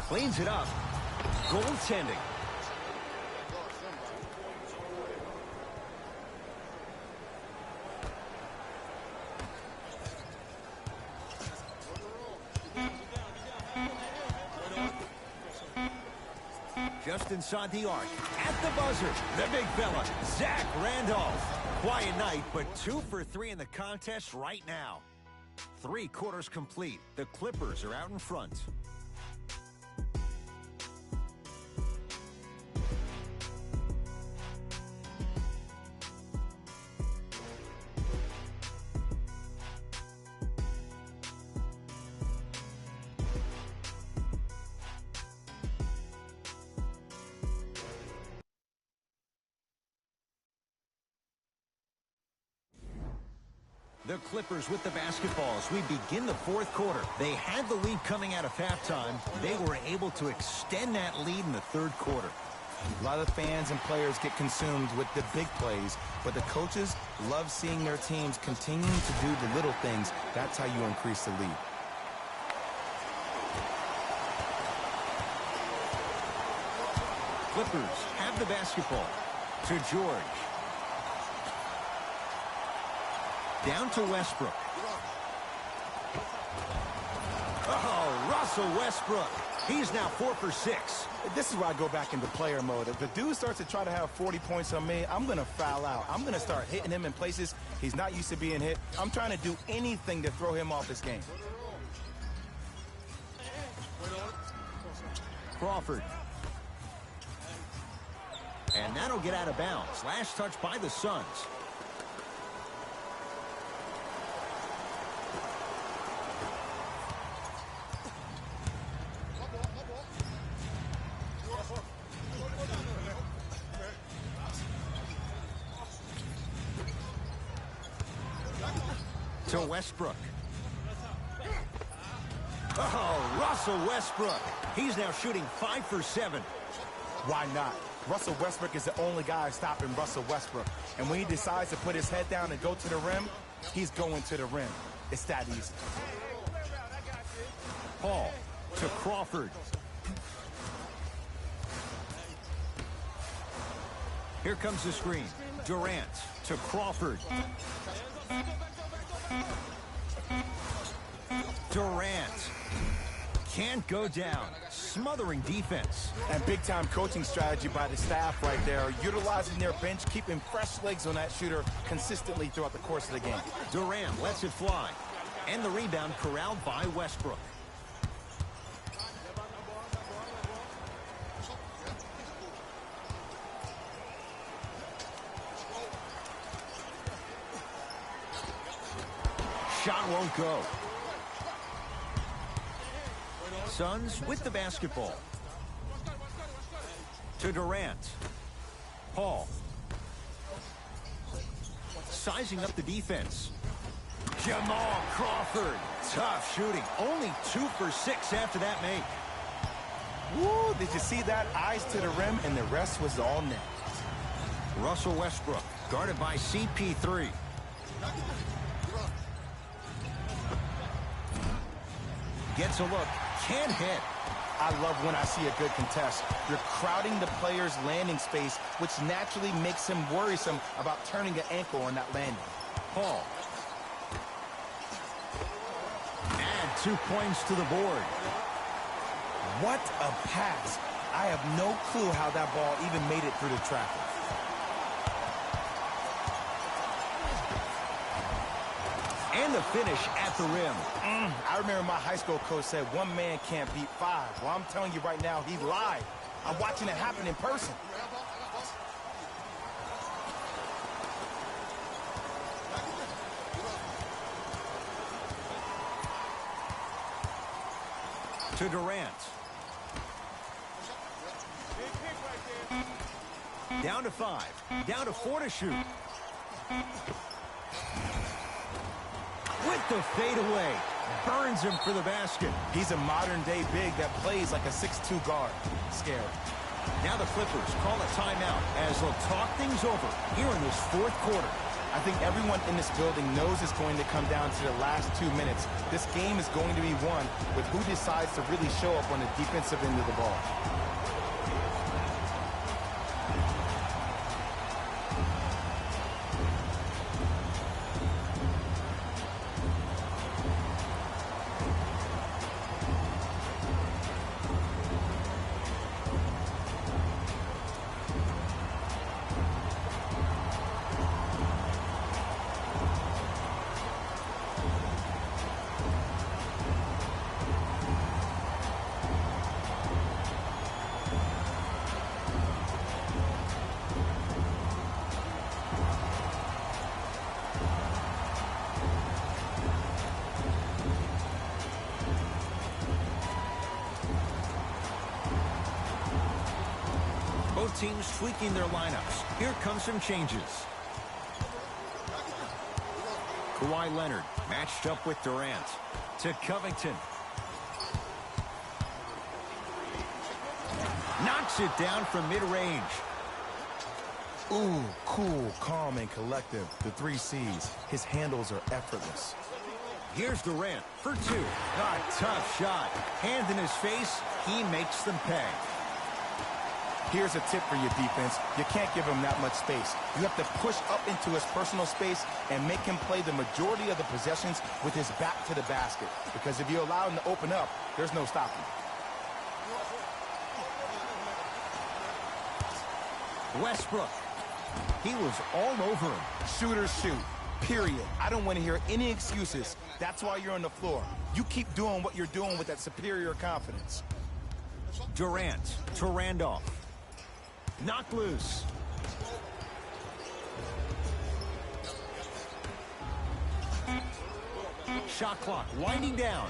cleans it up. Goaltending. Just inside the arc. At the buzzer, the big fella, Zach Randolph. Quiet night, but 2 for 3 in the contest right now. 3 quarters complete. The Clippers are out in front. The Clippers with the basketball as we begin the fourth quarter. They had the lead coming out of halftime. They were able to extend that lead in the third quarter. A lot of fans and players get consumed with the big plays, but the coaches love seeing their teams continuing to do the little things. That's how you increase the lead. Clippers have the basketball. To George. Down to Westbrook. Oh, Russell Westbrook. He's now 4 for 6. This is where I go back into player mode. If the dude starts to try to have 40 points on me, I'm going to foul out. I'm going to start hitting him in places he's not used to being hit. I'm trying to do anything to throw him off his game. Crawford. And that'll get out of bounds. Last touch by the Suns. to Westbrook. Oh, Russell Westbrook. He's now shooting 5 for 7. Why not? Russell Westbrook is the only guy stopping Russell Westbrook. And when he decides to put his head down and go to the rim, he's going to the rim. It's that easy. Paul to Crawford. Here comes the screen. Durant to Crawford. Durant can't go down. Smothering defense. And big-time coaching strategy by the staff right there, utilizing their bench, keeping fresh legs on that shooter consistently throughout the course of the game. Durant lets it fly. And the rebound corralled by Westbrook. Shot won't go. Suns with the basketball. To Durant. Paul. Sizing up the defense. Jamal Crawford. Tough shooting. Only 2 for 6 after that make. Woo, did you see that? Eyes to the rim, and the rest was all net. Russell Westbrook, guarded by CP3. Gets a look. Can't hit. I love when I see a good contest. You're crowding the player's landing space, which naturally makes him worrisome about turning an ankle on that landing. Paul. Add 2 points to the board. What a pass. I have no clue how that ball even made it through the traffic. And the finish at the rim. I remember my high school coach said 1 man can't beat 5. Well, I'm telling you right now, he lied. I'm watching it happen in person. To Durant. Down to 5. Down to 4 to shoot. With the fadeaway. Burns him for the basket. He's a modern-day big that plays like a 6'2 guard. Scary. Now the Clippers call a timeout as they'll talk things over here in this 4th quarter. I think everyone in this building knows it's going to come down to the last 2 minutes. This game is going to be won with who decides to really show up on the defensive end of the ball. Both teams tweaking their lineups. Here come some changes. Kawhi Leonard matched up with Durant. To Covington. Knocks it down from mid-range. Ooh, cool, calm, and collective. The 3 C's. His handles are effortless. Here's Durant for 2. A tough shot. Hand in his face. He makes them pay. Here's a tip for your defense. You can't give him that much space. You have to push up into his personal space and make him play the majority of the possessions with his back to the basket. Because if you allow him to open up, there's no stopping. Westbrook. He was all over him. Shooters shoot. Period. I don't want to hear any excuses. That's why you're on the floor. You keep doing what you're doing with that superior confidence. Durant to Randolph. Knocked loose. Shot clock winding down.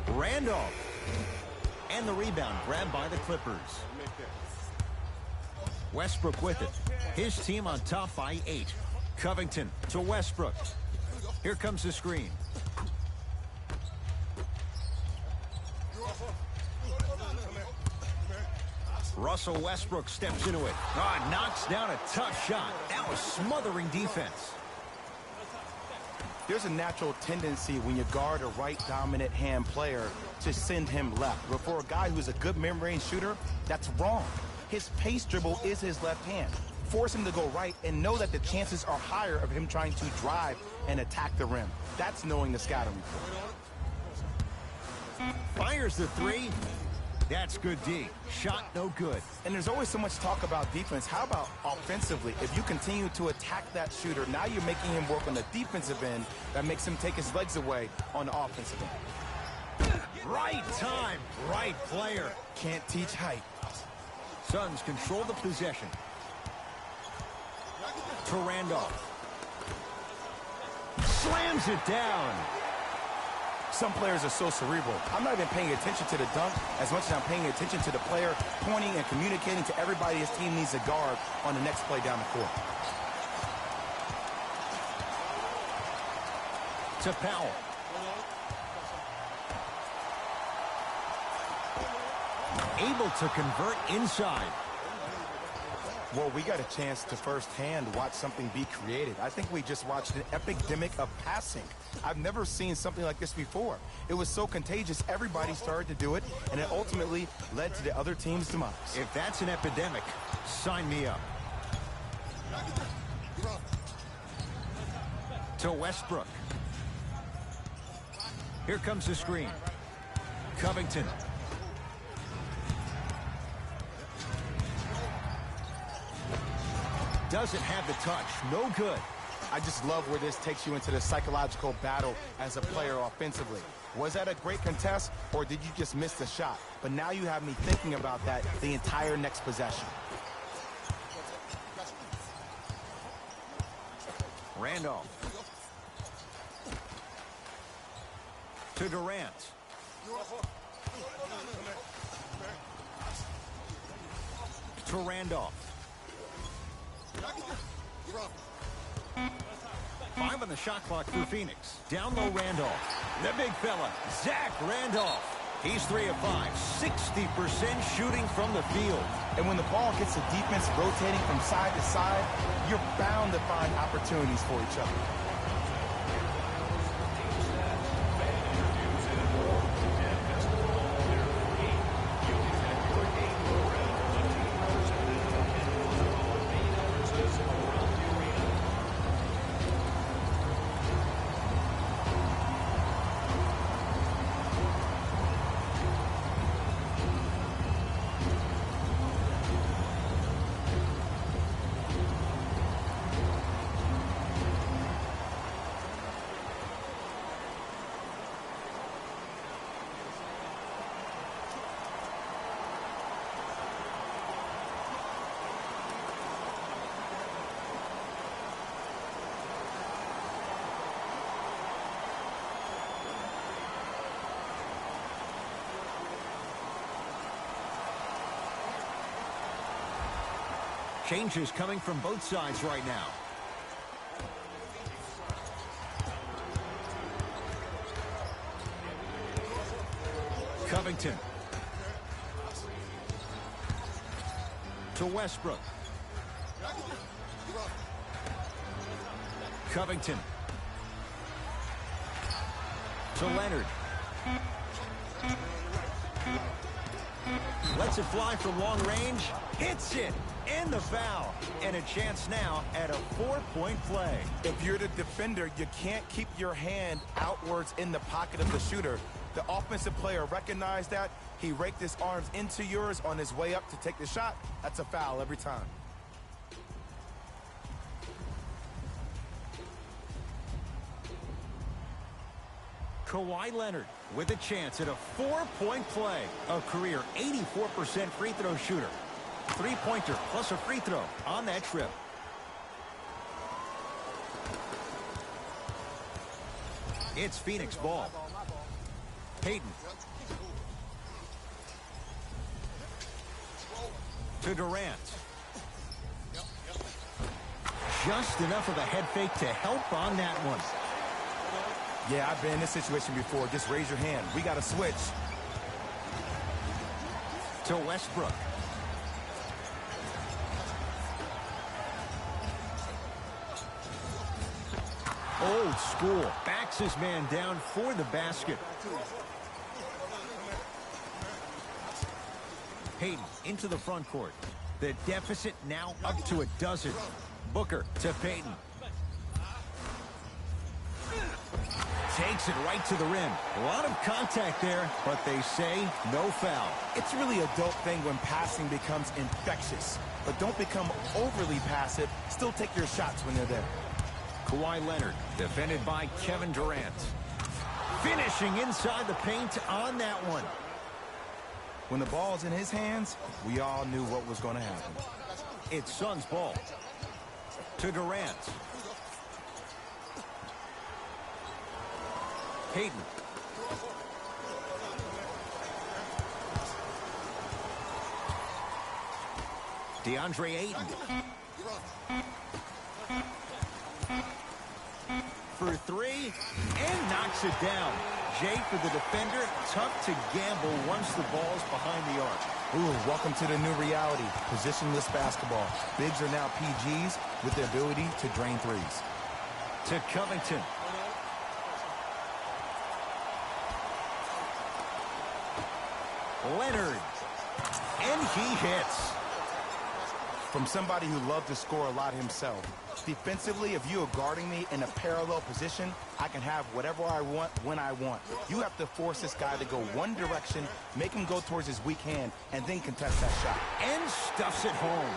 Randolph. And the rebound grabbed by the Clippers. Westbrook with it. His team on top by 8. Covington to Westbrook. Here comes the screen. Russell Westbrook steps into it. Knocks down a tough shot. That was smothering defense. There's a natural tendency when you guard a right dominant hand player to send him left. But for a guy who's a good mid-range shooter, that's wrong. His pace dribble is his left hand. Force him to go right and know that the chances are higher of him trying to drive and attack the rim. That's knowing the scouting report. Fires the three. That's good D. Shot no good. And there's always so much talk about defense. How about offensively? If you continue to attack that shooter, now you're making him work on the defensive end. That makes him take his legs away on the offensive end. Right time, right player. Can't teach height. Suns control the possession. To Randolph. Slams it down. Some players are so cerebral. I'm not even paying attention to the dunk as much as I'm paying attention to the player pointing and communicating to everybody his team needs a guard on the next play down the court. To Powell. Able to convert inside. Well, we got a chance to firsthand watch something be created. I think we just watched an epidemic of passing. I've never seen something like this before. It was so contagious, everybody started to do it, and it ultimately led to the other team's demise. If that's an epidemic, sign me up. To Westbrook. Here comes the screen. Covington. Doesn't have the touch. No good. I just love where this takes you into the psychological battle as a player offensively. Was that a great contest, or did you just miss the shot? But now you have me thinking about that the entire next possession. Randolph. To Durant. To Randolph. 5 on the shot clock for Phoenix. Down low, Randolph. The big fella, Zach Randolph. He's 3 of 5, 60% shooting from the field. And when the ball gets the defense rotating from side to side, you're bound to find opportunities for each other. Changes coming from both sides right now. Covington. To Westbrook. Covington. To Leonard. Lets it fly from long range. Hits it. And the foul. And a chance now at a 4-point play. If you're the defender, you can't keep your hand outwards in the pocket of the shooter. The offensive player recognized that. He raked his arms into yours on his way up to take the shot. That's a foul every time. Kawhi Leonard with a chance at a 4-point play. A career 84% free throw shooter. 3-pointer plus a free throw on that trip. It's Phoenix ball. Payton. To Durant. Just enough of a head fake to help on that one. Yeah, I've been in this situation before. Just raise your hand. We got to switch. To Westbrook. Old school. Backs his man down for the basket. Payton into the front court. The deficit now up to a dozen. Booker to Payton. Takes it right to the rim. A lot of contact there, but they say no foul. It's really a dope thing when passing becomes infectious. But don't become overly passive. Still take your shots when they're there. Kawhi Leonard, defended by Kevin Durant. Finishing inside the paint on that one. When the ball's in his hands, we all knew what was going to happen. It's Suns ball. To Durant. Payton. DeAndre Ayton. For three, and knocks it down. Jay, for the defender, tough to gamble once the ball's behind the arc. Ooh, welcome to the new reality, positionless basketball. Bigs are now PGs with the ability to drain threes. To Covington. Leonard. And he hits. From somebody who loved to score a lot himself. Defensively, if you are guarding me in a parallel position, I can have whatever I want when I want. You have to force this guy to go one direction, make him go towards his weak hand, and then contest that shot. And stuffs it home.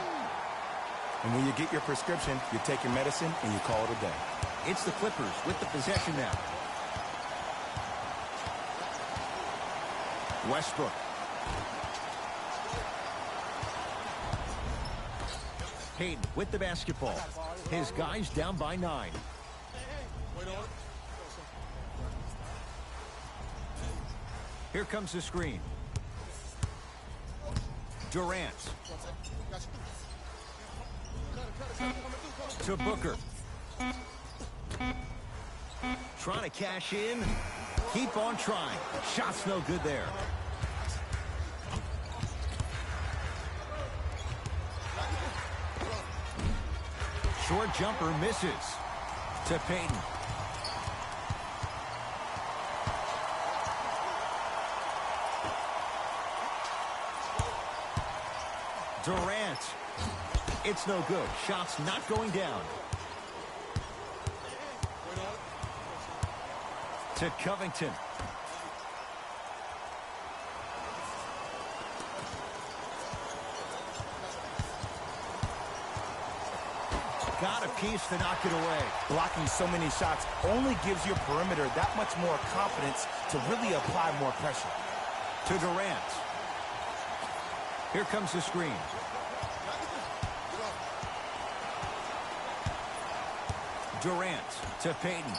And when you get your prescription, you take your medicine and you call it a day. It's the Clippers with the possession now. Westbrook. Payton with the basketball. His guys down by 9. Here comes the screen. Durant. To Booker. Trying to cash in. Keep on trying. Shot's no good there. Short jumper misses. To Payton. Durant. It's no good. Shot's not going down. To Covington. Got a piece to knock it away. Blocking so many shots only gives your perimeter that much more confidence to really apply more pressure. To Durant. Here comes the screen. Durant to Payton.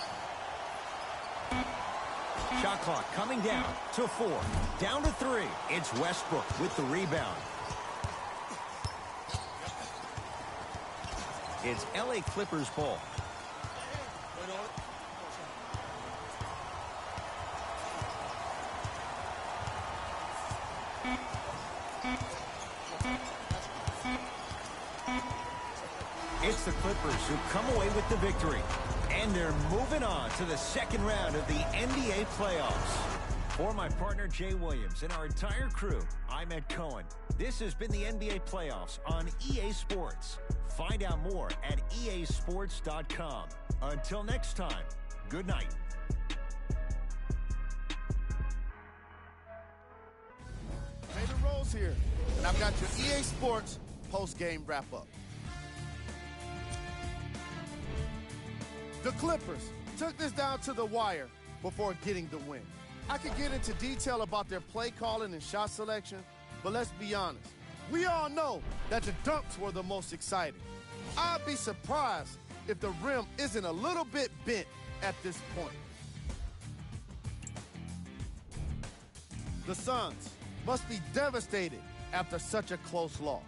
Shot clock coming down to 4. Down to 3. It's Westbrook with the rebound. It's LA Clippers ball. It's the Clippers who come away with the victory. And they're moving on to the second round of the NBA playoffs. For my partner Jay Williams and our entire crew, I'm Ed Cohen. This has been the NBA playoffs on EA Sports. Find out more at easports.com. Until next time, good night. David Rose here, and I've got your EA Sports post-game wrap-up. The Clippers took this down to the wire before getting the win. I could get into detail about their play calling and shot selection, but let's be honest. We all know that the dunks were the most exciting. I'd be surprised if the rim isn't a little bit bent at this point. The Suns must be devastated after such a close loss.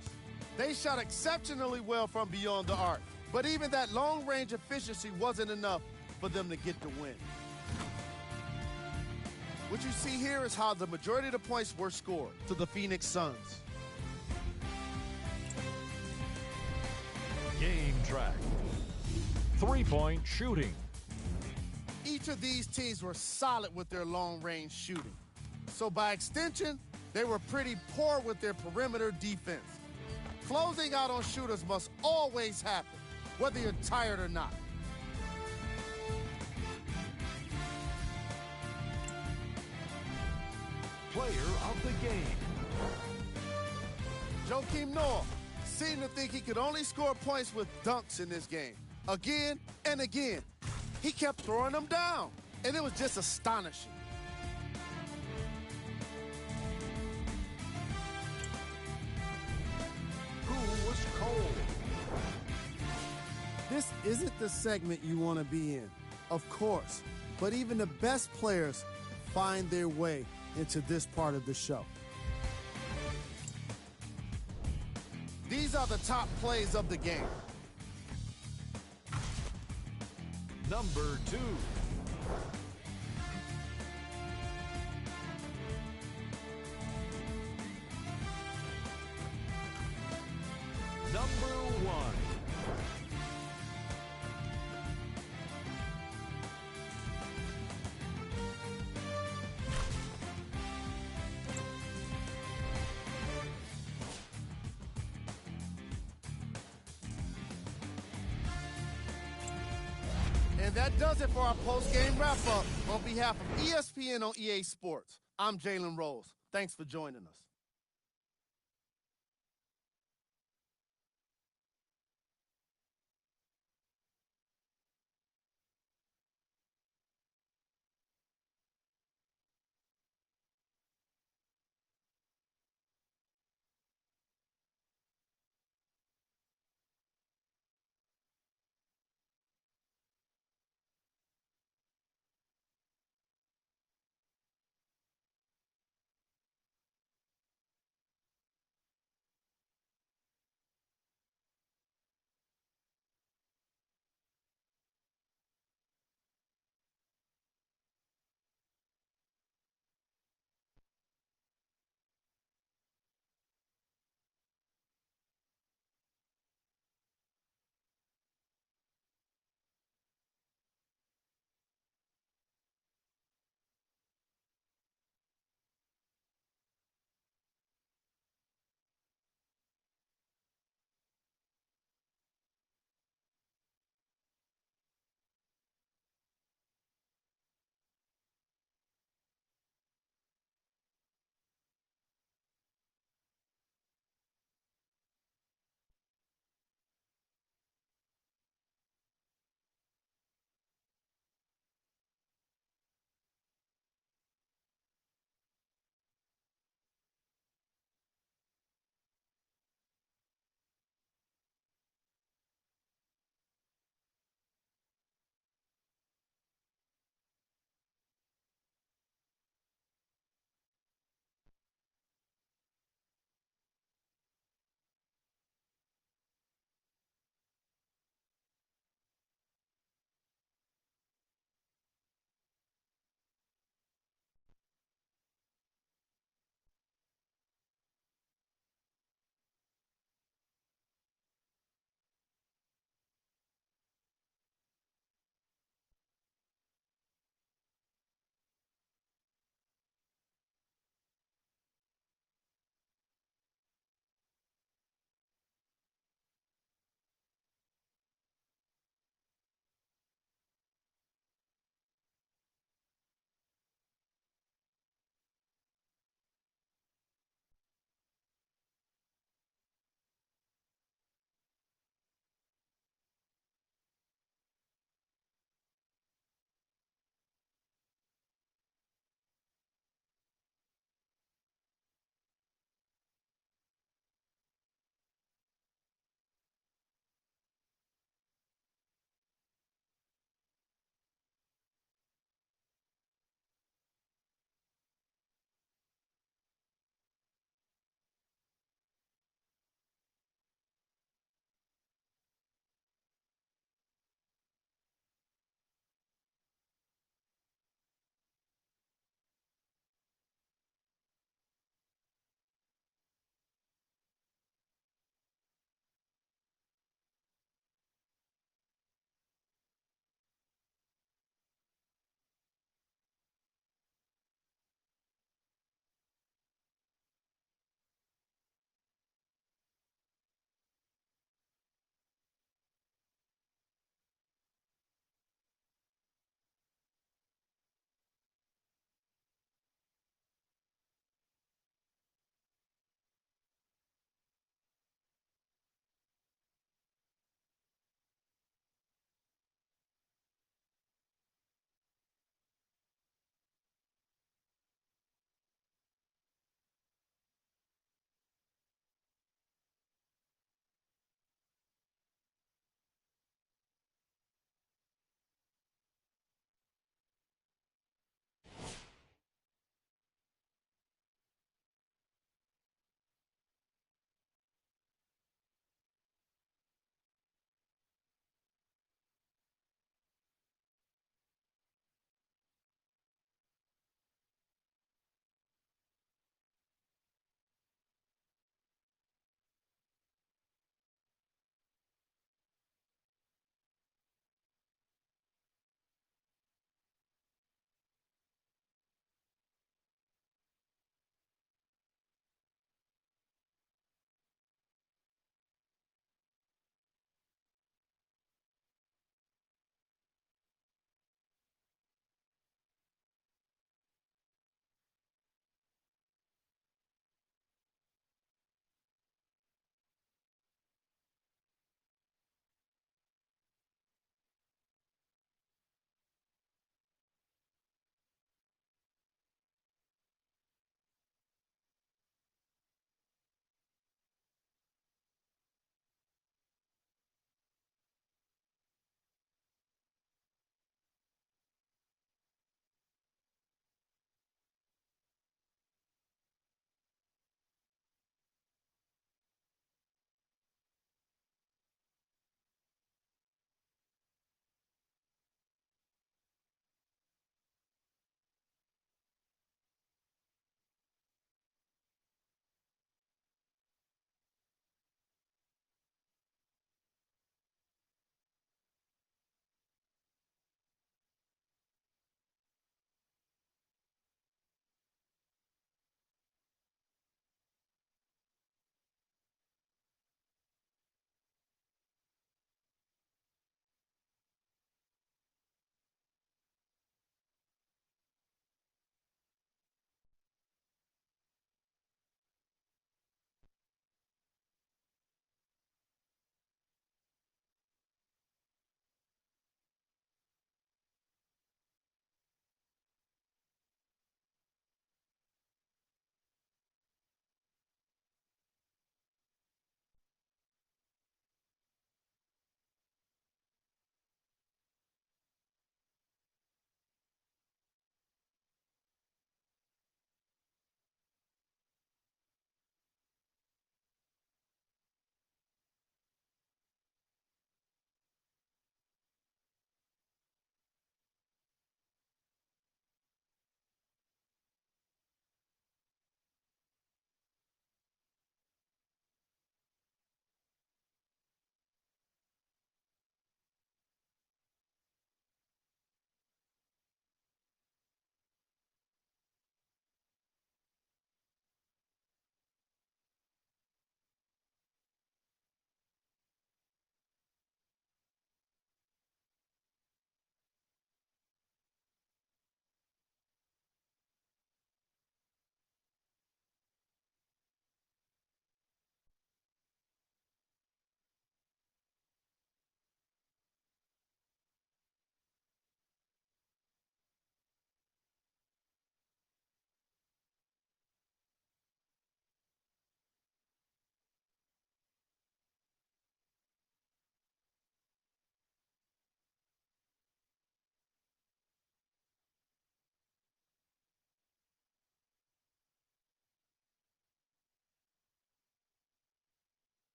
They shot exceptionally well from beyond the arc, but even that long-range efficiency wasn't enough for them to get the win. What you see here is how the majority of the points were scored to the Phoenix Suns. Game track. Three-point shooting. Each of these teams were solid with their long-range shooting. So by extension, they were pretty poor with their perimeter defense. Closing out on shooters must always happen, whether you're tired or not. Player of the game. Joakim Noah seemed to think he could only score points with dunks in this game. Again and again. He kept throwing them down, and it was just astonishing. Who was cold? This isn't the segment you want to be in, of course, but even the best players find their way into this part of the show. These are the top plays of the game. Number 2. Number 1. And that does it for our post-game wrap-up. On behalf of ESPN on EA Sports, I'm Jalen Rose. Thanks for joining us.